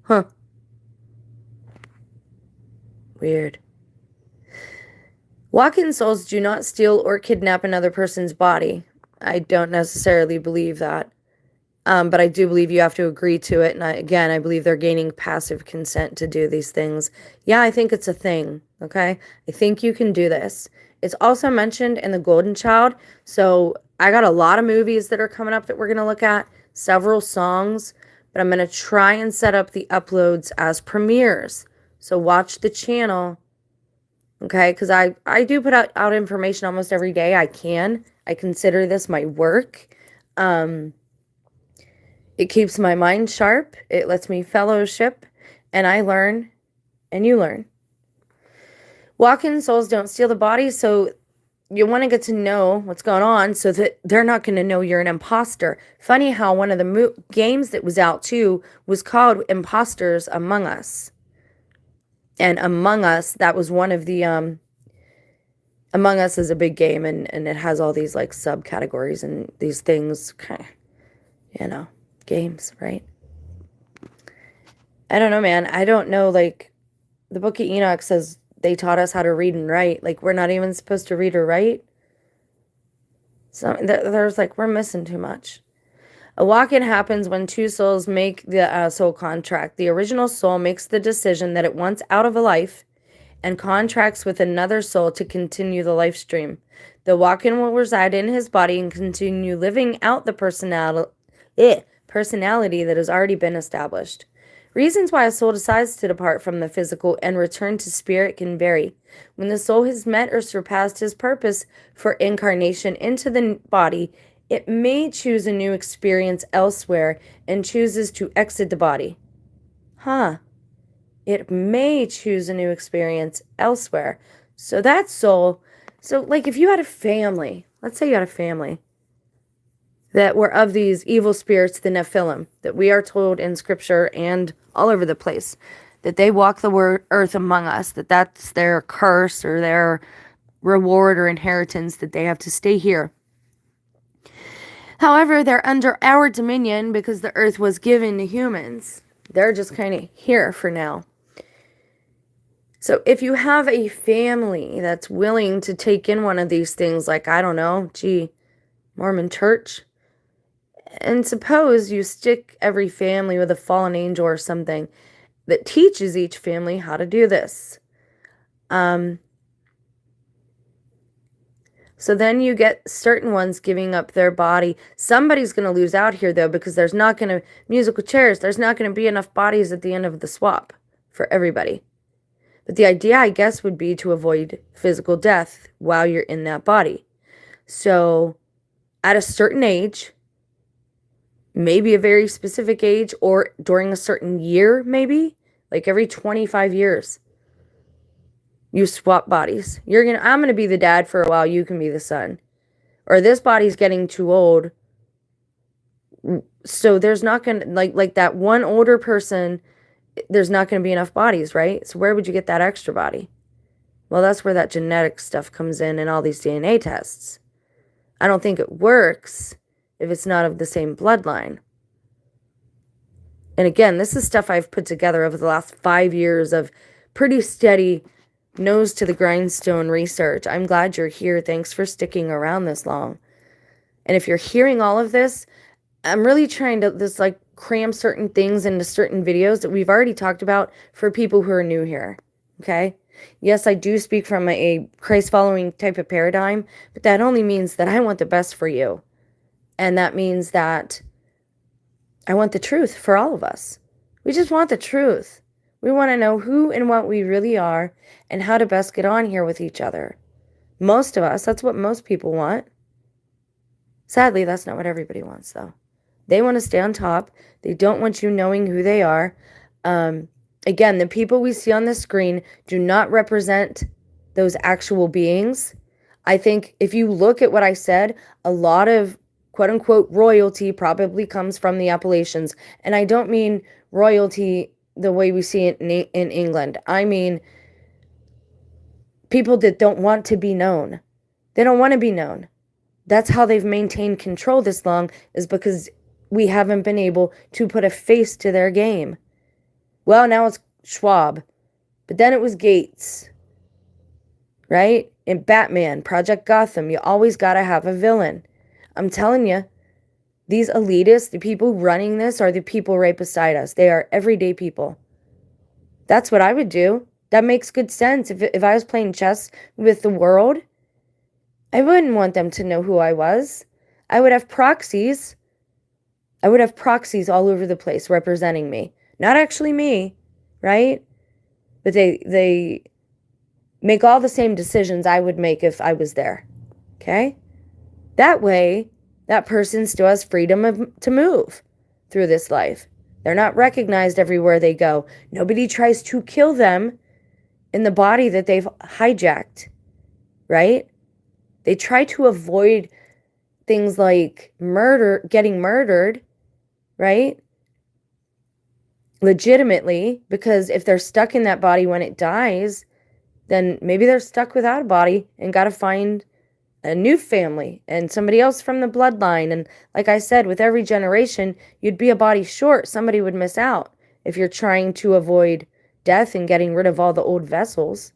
Huh. Weird. Walk-in souls do not steal or kidnap another person's body. I don't necessarily believe that. But I do believe you have to agree to it. And I believe they're gaining passive consent to do these things. Yeah, I think it's a thing. Okay. I think you can do this. It's also mentioned in The Golden Child. So I got a lot of movies that are coming up that we're going to look at, several songs, but I'm going to try and set up the uploads as premieres. So watch the channel. Okay. Cause I do put out information almost every day. I consider this my work. It keeps my mind sharp. It lets me fellowship, and I learn, and you learn. Walk-in souls don't steal the body, so you want to get to know what's going on so that they're not going to know you're an imposter. Funny how one of the games that was out too was called Imposters Among Us. And Among Us, that was one of the Among Us is a big game, and it has all these like subcategories and these things, games, right? I don't know, man. I don't know, like, the book of Enoch says they taught us how to read and write. Like, we're not even supposed to read or write. So there's like, we're missing too much. A walk-in happens when two souls make the soul contract. The original soul makes the decision that it wants out of a life and contracts with another soul to continue the life stream. The walk-in will reside in his body and continue living out the personality that has already been established. Reasons why a soul decides to depart from the physical and return to spirit can vary. When the soul has met or surpassed his purpose for incarnation into the body, it may choose a new experience elsewhere and chooses to exit the body. It may choose a new experience elsewhere. So that soul, like if you had a family, let's say you had a family that were of these evil spirits, the Nephilim, that we are told in scripture and all over the place, that they walk the earth among us, that's their curse or their reward or inheritance, that they have to stay here. However, they're under our dominion because the earth was given to humans. They're just kind of here for now. So if you have a family that's willing to take in one of these things, like, I don't know, Mormon church, and suppose you stick every family with a fallen angel or something that teaches each family how to do this. So then you get certain ones giving up their body. Somebody's going to lose out here, though, because there's not going to, musical chairs, there's not going to be enough bodies at the end of the swap for everybody. But the idea, I guess, would be to avoid physical death while you're in that body. So at a certain age, maybe a very specific age, or during a certain year, maybe, like every 25 years, you swap bodies. I'm gonna be the dad for a while, you can be the son. Or this body's getting too old, so there's not gonna, like that one older person, there's not gonna be enough bodies, right? So where would you get that extra body? Well, that's where that genetic stuff comes in and all these DNA tests. I don't think it works if it's not of the same bloodline. And again, this is stuff I've put together over the last 5 years of pretty steady, nose to the grindstone research. I'm glad you're here. Thanks for sticking around this long. And if you're hearing all of this, I'm really trying to cram certain things into certain videos that we've already talked about for people who are new here. Okay? Yes, I do speak from a Christ-following type of paradigm, but that only means that I want the best for you. And that means that I want the truth for all of us. We just want the truth. We want to know who and what we really are and how to best get on here with each other. Most of us, that's what most people want. Sadly, that's not what everybody wants, though. They want to stay on top. They don't want you knowing who they are. Again, the people we see on the screen do not represent those actual beings. I think if you look at what I said, a lot of quote-unquote royalty probably comes from the Appalachians. And I don't mean royalty the way we see it in England. I mean people that don't want to be known. They don't want to be known. That's how they've maintained control this long, is because we haven't been able to put a face to their game. Well, now it's Schwab, but then it was Gates, right? In Batman, Project Gotham, you always got to have a villain. I'm telling you, these elitists, the people running this, are the people right beside us. They are everyday people. That's what I would do. That makes good sense. If I was playing chess with the world, I wouldn't want them to know who I was. I would have proxies. I would have proxies all over the place representing me. Not actually me, right? But they make all the same decisions I would make if I was there. Okay? That way, that person still has freedom to move through this life. They're not recognized everywhere they go. Nobody tries to kill them in the body that they've hijacked, right? They try to avoid things like murder, getting murdered, right? Legitimately, because if they're stuck in that body when it dies, then maybe they're stuck without a body and got to find a new family and somebody else from the bloodline. And like I said, with every generation, you'd be a body short. Somebody would miss out if you're trying to avoid death and getting rid of all the old vessels.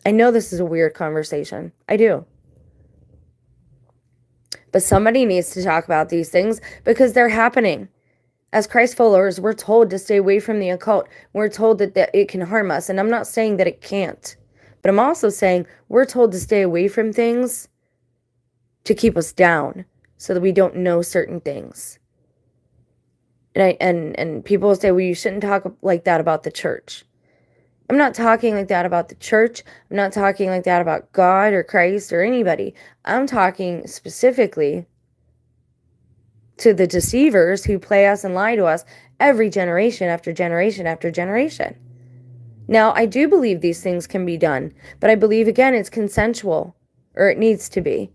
I know this is a weird conversation. I do. But somebody needs to talk about these things because they're happening. As Christ followers, we're told to stay away from the occult. We're told that it can harm us. And I'm not saying that it can't. But I'm also saying we're told to stay away from things to keep us down so that we don't know certain things. And people will say, well, you shouldn't talk like that about the church. I'm not talking like that about the church. I'm not talking like that about God or Christ or anybody. I'm talking specifically to the deceivers who play us and lie to us every generation after generation after generation. Now, I do believe these things can be done, but I believe, again, it's consensual, or it needs to be.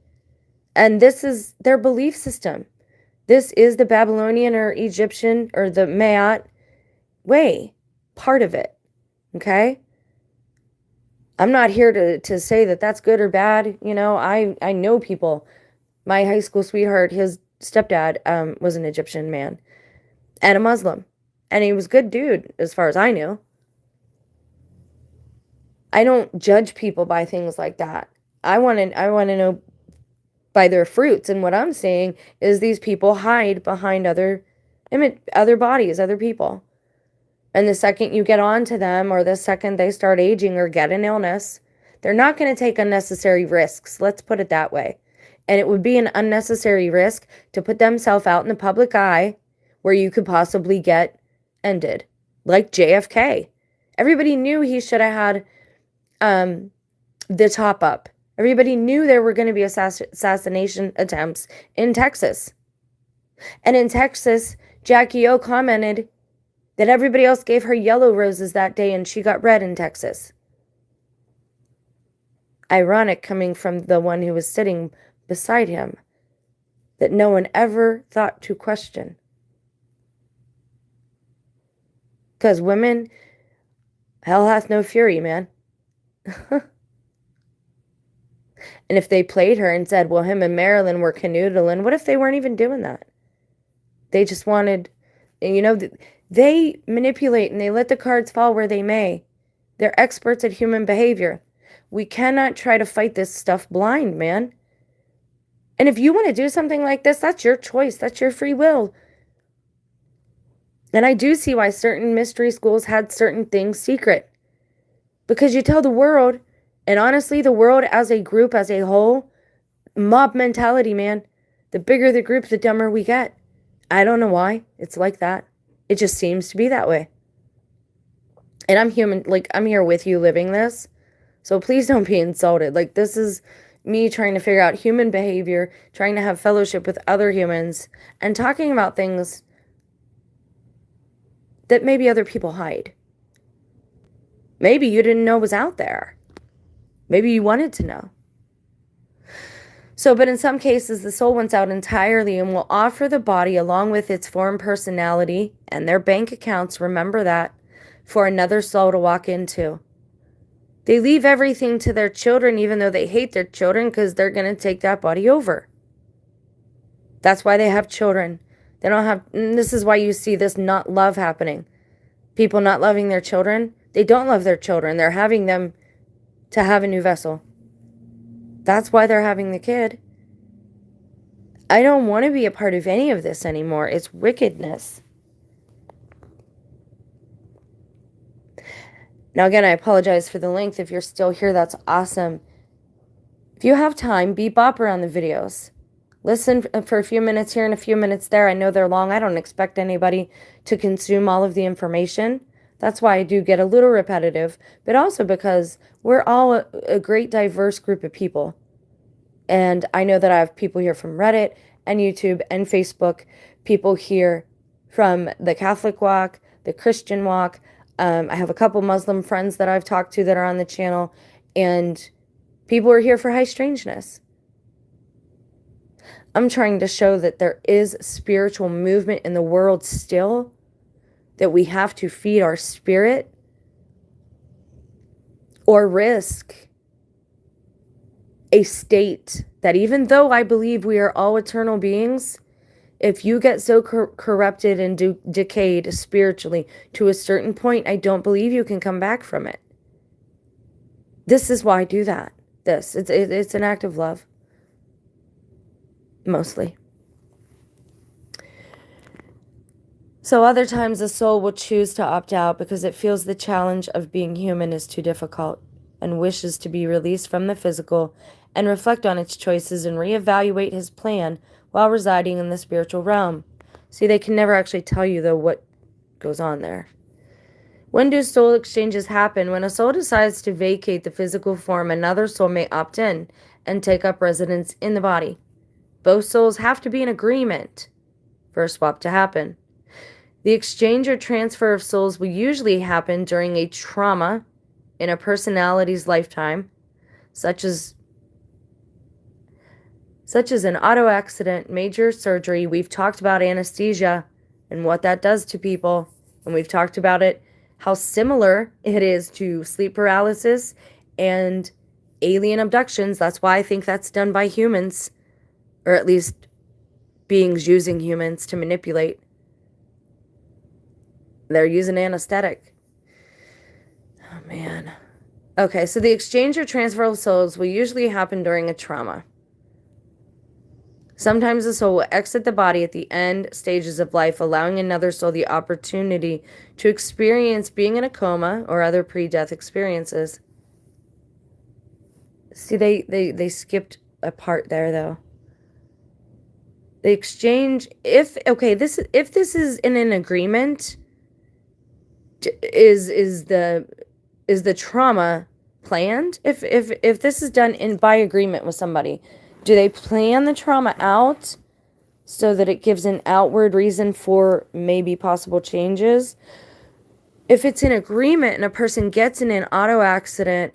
And this is their belief system. This is the Babylonian or Egyptian or the Maat way, part of it, okay? I'm not here to say that that's good or bad. You know, I know people. My high school sweetheart, his stepdad was an Egyptian man and a Muslim. And he was a good dude, as far as I knew. I don't judge people by things like that. I want to know by their fruits. And what I'm saying is these people hide behind other bodies, other people. And the second you get on to them, or the second they start aging or get an illness, they're not going to take unnecessary risks. Let's put it that way. And it would be an unnecessary risk to put themselves out in the public eye where you could possibly get ended. Like JFK. Everybody knew he should have had the top up. Everybody knew there were going to be assassination attempts in Texas. And in Texas, Jackie O commented that everybody else gave her yellow roses that day and she got red in Texas. Ironic coming from the one who was sitting beside him, that no one ever thought to question. Because women, hell hath no fury, man. And if they played her and said, well, him and Marilyn were canoodling, what if they weren't even doing that? They just wanted, you know, they manipulate and they let the cards fall where they may. They're experts at human behavior. We cannot try to fight this stuff blind, man. And if you want to do something like this, that's your choice. That's your free will. And I do see why certain mystery schools had certain things secret. Because you tell the world, and honestly, the world as a group, as a whole, mob mentality, man. The bigger the group, the dumber we get. I don't know why. It's like that. It just seems to be that way. And I'm human, like, I'm here with you living this. So please don't be insulted. Like, this is me trying to figure out human behavior, trying to have fellowship with other humans, and talking about things that maybe other people hide. Maybe you didn't know was out there. Maybe you wanted to know. So, but in some cases, the soul wants out entirely and will offer the body along with its form, personality, and their bank accounts, remember that, for another soul to walk into. They leave everything to their children, even though they hate their children, because they're going to take that body over. That's why they have children. They don't have, and this is why you see this not love happening. People not loving their children. They don't love their children. They're having them to have a new vessel. That's why they're having the kid. I don't want to be a part of any of this anymore. It's wickedness. Now, again, I apologize for the length. If you're still here, that's awesome. If you have time, bop around the videos. Listen for a few minutes here and a few minutes there. I know they're long. I don't expect anybody to consume all of the information. That's why I do get a little repetitive, but also because we're all a great diverse group of people. And I know that I have people here from Reddit and YouTube and Facebook, people here from the Catholic walk, the Christian walk. I have a couple Muslim friends that I've talked to that are on the channel, and People are here for high strangeness. I'm trying to show that there is spiritual movement in the world still, that we have to feed our spirit or risk a state that, even though I believe we are all eternal beings, if you get so corrupted and decayed spiritually to a certain point, I don't believe you can come back from it. This is why I do that. It's an act of love. Mostly. So other times the soul will choose to opt out because it feels the challenge of being human is too difficult and wishes to be released from the physical and reflect on its choices and reevaluate his plan while residing in the spiritual realm. See, they can never actually tell you, though, what goes on there. When do soul exchanges happen? When a soul decides to vacate the physical form, another soul may opt in and take up residence in the body. Both souls have to be in agreement for a swap to happen. The exchange or transfer of souls will usually happen during a trauma in a personality's lifetime, such as an auto accident, major surgery. We've talked about anesthesia and what that does to people, and we've talked about it, how similar it is to sleep paralysis and alien abductions. That's why I think that's done by humans, or at least beings using humans to manipulate. They're using anesthetic. Oh, man. Okay, so the exchange or transfer of souls will usually happen during a trauma. Sometimes the soul will exit the body at the end stages of life, allowing another soul the opportunity to experience being in a coma or other pre-death experiences. See, they skipped a part there, though. The exchange, if this is in an agreement, is the trauma planned? If this is done by agreement with somebody, do they plan the trauma out so that it gives an outward reason for maybe possible changes? If it's in agreement and a person gets in an auto accident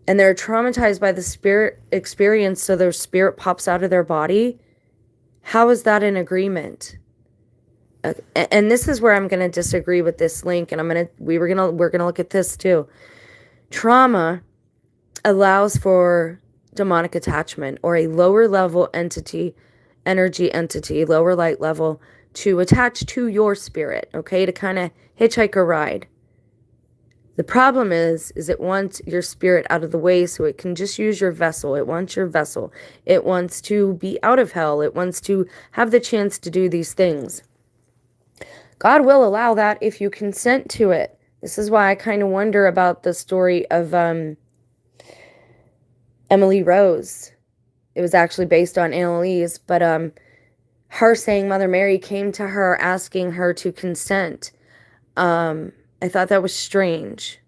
and they're traumatized by the spirit experience, so their spirit pops out of their body, how is that in agreement? And this is where I'm going to disagree with this link, and we're going to look at this too. Trauma allows for demonic attachment, or a lower level energy entity, lower light level, to attach to your spirit, okay, to kind of hitchhike a ride. The problem is it wants your spirit out of the way so it can just use your vessel. It wants your vessel. It wants to be out of hell. It wants to have the chance to do these things. God will allow that if you consent to it. This is why I kind of wonder about the story of Emily Rose. It was actually based on Annalise, but her saying Mother Mary came to her asking her to consent. I thought that was strange.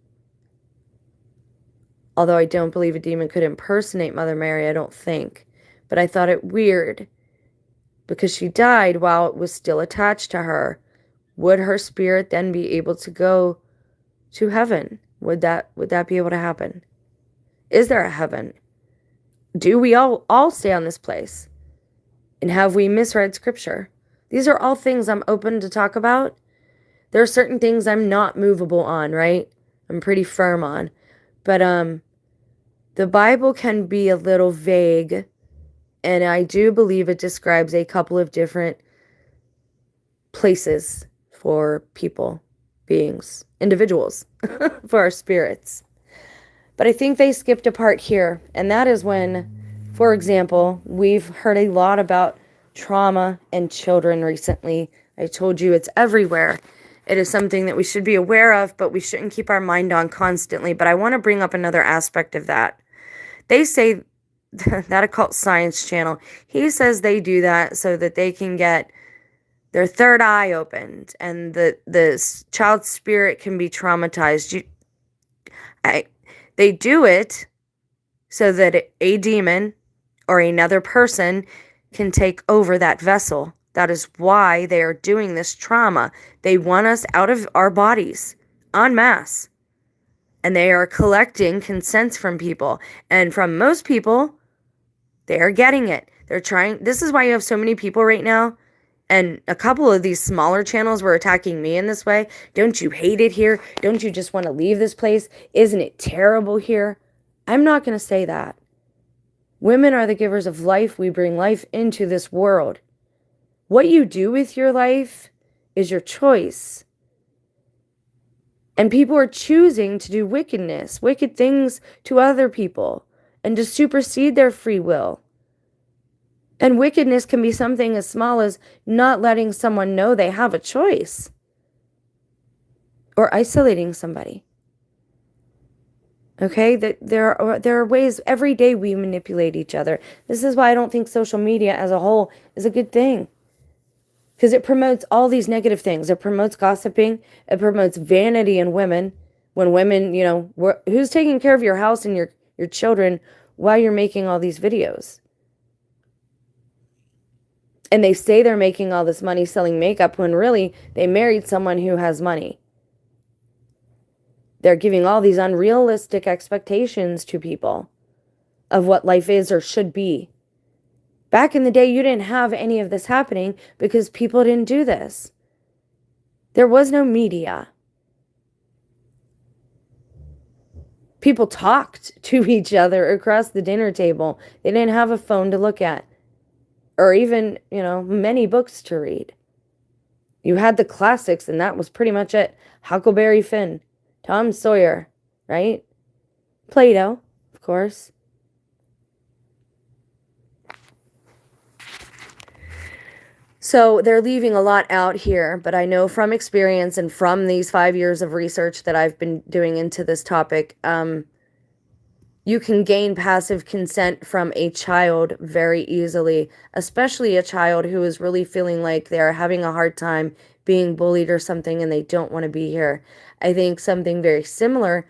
Although I don't believe a demon could impersonate Mother Mary, I don't think. But I thought it weird because she died while it was still attached to her. Would her spirit then be able to go to heaven? Would that be able to happen? Is there a heaven? Do we all stay on this place? And have we misread scripture? These are all things I'm open to talk about. There are certain things I'm not movable on, right? I'm pretty firm on. But the Bible can be a little vague, and I do believe it describes a couple of different places for people, beings, individuals, for our spirits. But I think they skipped a part here, and that is when, for example, we've heard a lot about trauma in children recently. I told you it's everywhere. It is something that we should be aware of, but we shouldn't keep our mind on constantly. But I want to bring up another aspect of that. They say, that occult science channel, he says they do that so that they can get their third eye opened and the child's spirit can be traumatized. They do it so that a demon or another person can take over that vessel. That is why they are doing this trauma. They want us out of our bodies en masse. And they are collecting consents from people. And from most people, they are getting it. They're trying. This is why you have so many people right now. And a couple of these smaller channels were attacking me in this way. Don't you hate it here? Don't you just want to leave this place? Isn't it terrible here? I'm not going to say that. Women are the givers of life. We bring life into this world. What you do with your life is your choice. And people are choosing to do wickedness, wicked things to other people, and to supersede their free will. And wickedness can be something as small as not letting someone know they have a choice, or isolating somebody. Okay, there are ways every day we manipulate each other. This is why I don't think social media as a whole is a good thing. Because it promotes all these negative things. It promotes gossiping. It promotes vanity in women. When women, who's taking care of your house and your children while you're making all these videos? And they say they're making all this money selling makeup when really they married someone who has money. They're giving all these unrealistic expectations to people of what life is or should be. Back in the day, you didn't have any of this happening because people didn't do this. There was no media. People talked to each other across the dinner table. They didn't have a phone to look at, or even, many books to read. You had the classics, and that was pretty much it. Huckleberry Finn, Tom Sawyer, right? Plato, of course. So they're leaving a lot out here, but I know from experience and from these 5 years of research that I've been doing into this topic, you can gain passive consent from a child very easily, especially a child who is really feeling like they're having a hard time being bullied or something and they don't want to be here. I think something very similar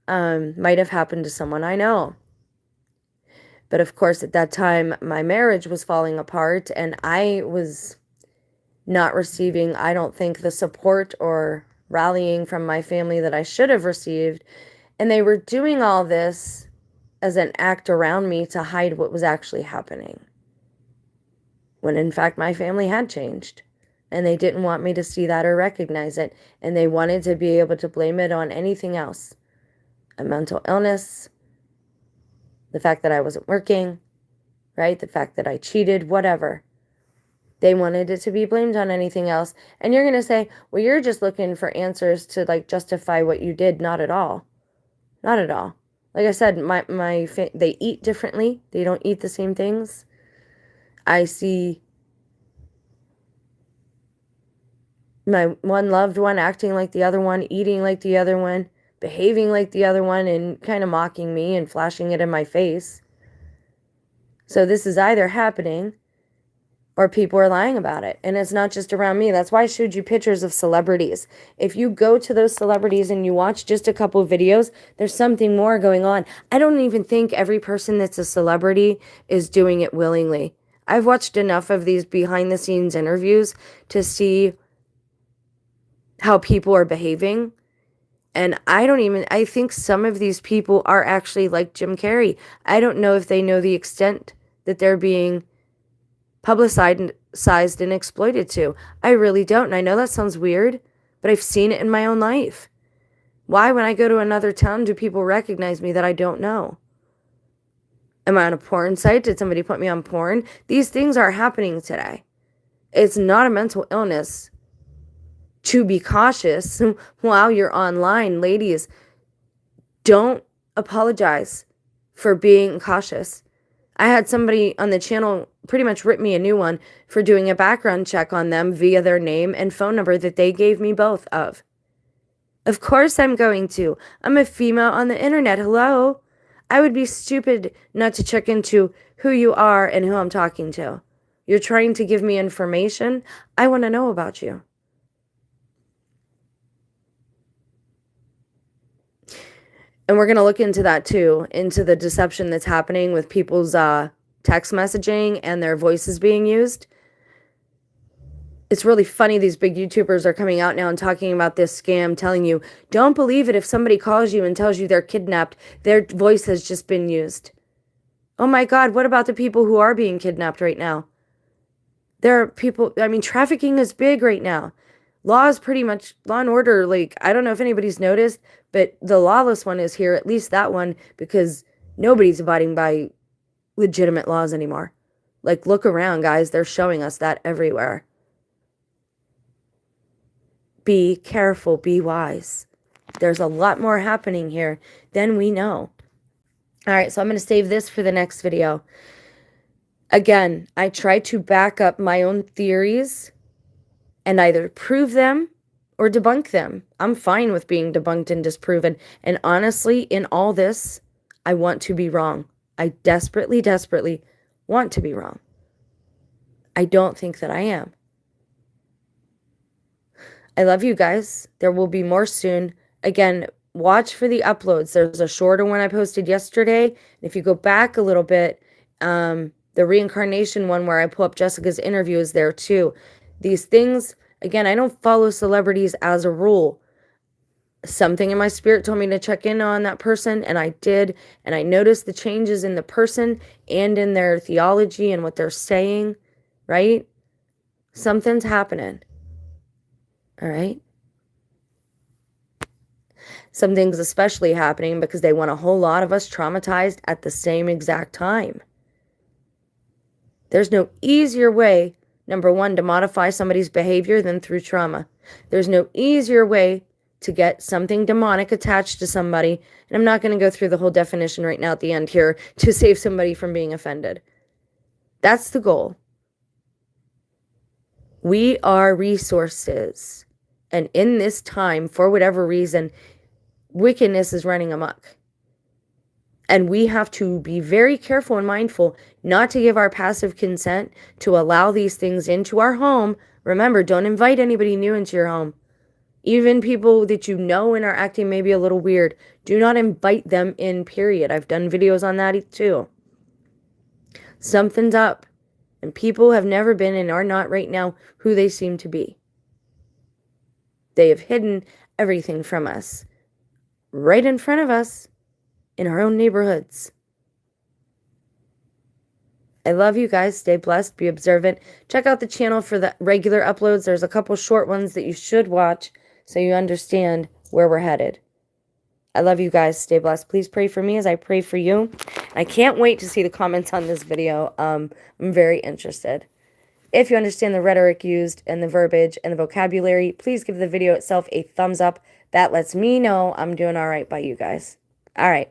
might have happened to someone I know. But of course, at that time, my marriage was falling apart and I was not receiving, I don't think, the support or rallying from my family that I should have received. And they were doing all this as an act around me to hide what was actually happening. When in fact, my family had changed. And they didn't want me to see that or recognize it. And they wanted to be able to blame it on anything else. A mental illness, the fact that I wasn't working, right? The fact that I cheated, whatever. They wanted it to be blamed on anything else. And you're going to say, well, you're just looking for answers to justify what you did. Not at all. Not at all. Like I said, they eat differently. They don't eat the same things. I see my one loved one acting like the other one, eating like the other one, behaving like the other one, and kind of mocking me and flashing it in my face. So this is either happening or people are lying about it. And it's not just around me. That's why I showed you pictures of celebrities. If you go to those celebrities and you watch just a couple of videos, there's something more going on. I don't even think every person that's a celebrity is doing it willingly. I've watched enough of these behind the scenes interviews to see how people are behaving. And I think some of these people are actually like Jim Carrey. I don't know if they know the extent that they're being publicized and exploited to. I really don't. And I know that sounds weird, but I've seen it in my own life. Why, when I go to another town, do people recognize me that I don't know? Am I on a porn site? Did somebody put me on porn? These things are happening today. It's not a mental illness to be cautious while you're online. Ladies, don't apologize for being cautious. I had somebody on the channel pretty much rip me a new one for doing a background check on them via their name and phone number that they gave me both of. Of course I'm going to. I'm a female on the internet. Hello? I would be stupid not to check into who you are and who I'm talking to. You're trying to give me information. I want to know about you. And we're going to look into that too, into the deception that's happening with people's text messaging and their voices being used. It's really funny these big YouTubers are coming out now and talking about this scam, telling you, don't believe it if somebody calls you and tells you they're kidnapped. Their voice has just been used. Oh my God, what about the people who are being kidnapped right now? There are people, I mean, trafficking is big right now. Law is pretty much, law and order, like, I don't know if anybody's noticed, but the lawless one is here, at least that one, because nobody's abiding by legitimate laws anymore. Like, look around, guys. They're showing us that everywhere. Be careful, be wise. There's a lot more happening here than we know. All right, so I'm going to save this for the next video. Again, I try to back up my own theories and either prove them or debunk them. I'm fine with being debunked and disproven. And honestly, in all this, I want to be wrong. I desperately, desperately want to be wrong. I don't think that I am. I love you guys. There will be more soon. Again, watch for the uploads. There's a shorter one I posted yesterday. And if you go back a little bit, the reincarnation one where I pull up Jessica's interview is there too. These things, again, I don't follow celebrities as a rule. Something in my spirit told me to check in on that person, and I did. And I noticed the changes in the person and in their theology and what they're saying, right? Something's happening. All right? Something's especially happening because they want a whole lot of us traumatized at the same exact time. There's no easier way, number one, to modify somebody's behavior than through trauma. There's no easier way to get something demonic attached to somebody. And I'm not going to go through the whole definition right now at the end here to save somebody from being offended. That's the goal. We are resources. And in this time, for whatever reason, wickedness is running amok. And we have to be very careful and mindful not to give our passive consent to allow these things into our home. Remember, don't invite anybody new into your home. Even people that you know and are acting maybe a little weird, do not invite them in, period. I've done videos on that too. Something's up. And people have never been and are not right now who they seem to be. They have hidden everything from us. Right in front of us. In our own neighborhoods. I love you guys. Stay blessed. Be observant. Check out the channel for the regular uploads. There's a couple short ones that you should watch so you understand where we're headed. I love you guys. Stay blessed. Please pray for me as I pray for you. I can't wait to see the comments on this video. I'm very interested. If you understand the rhetoric used and the verbiage and the vocabulary, please give the video itself a thumbs up. That lets me know I'm doing all right by you guys. All right.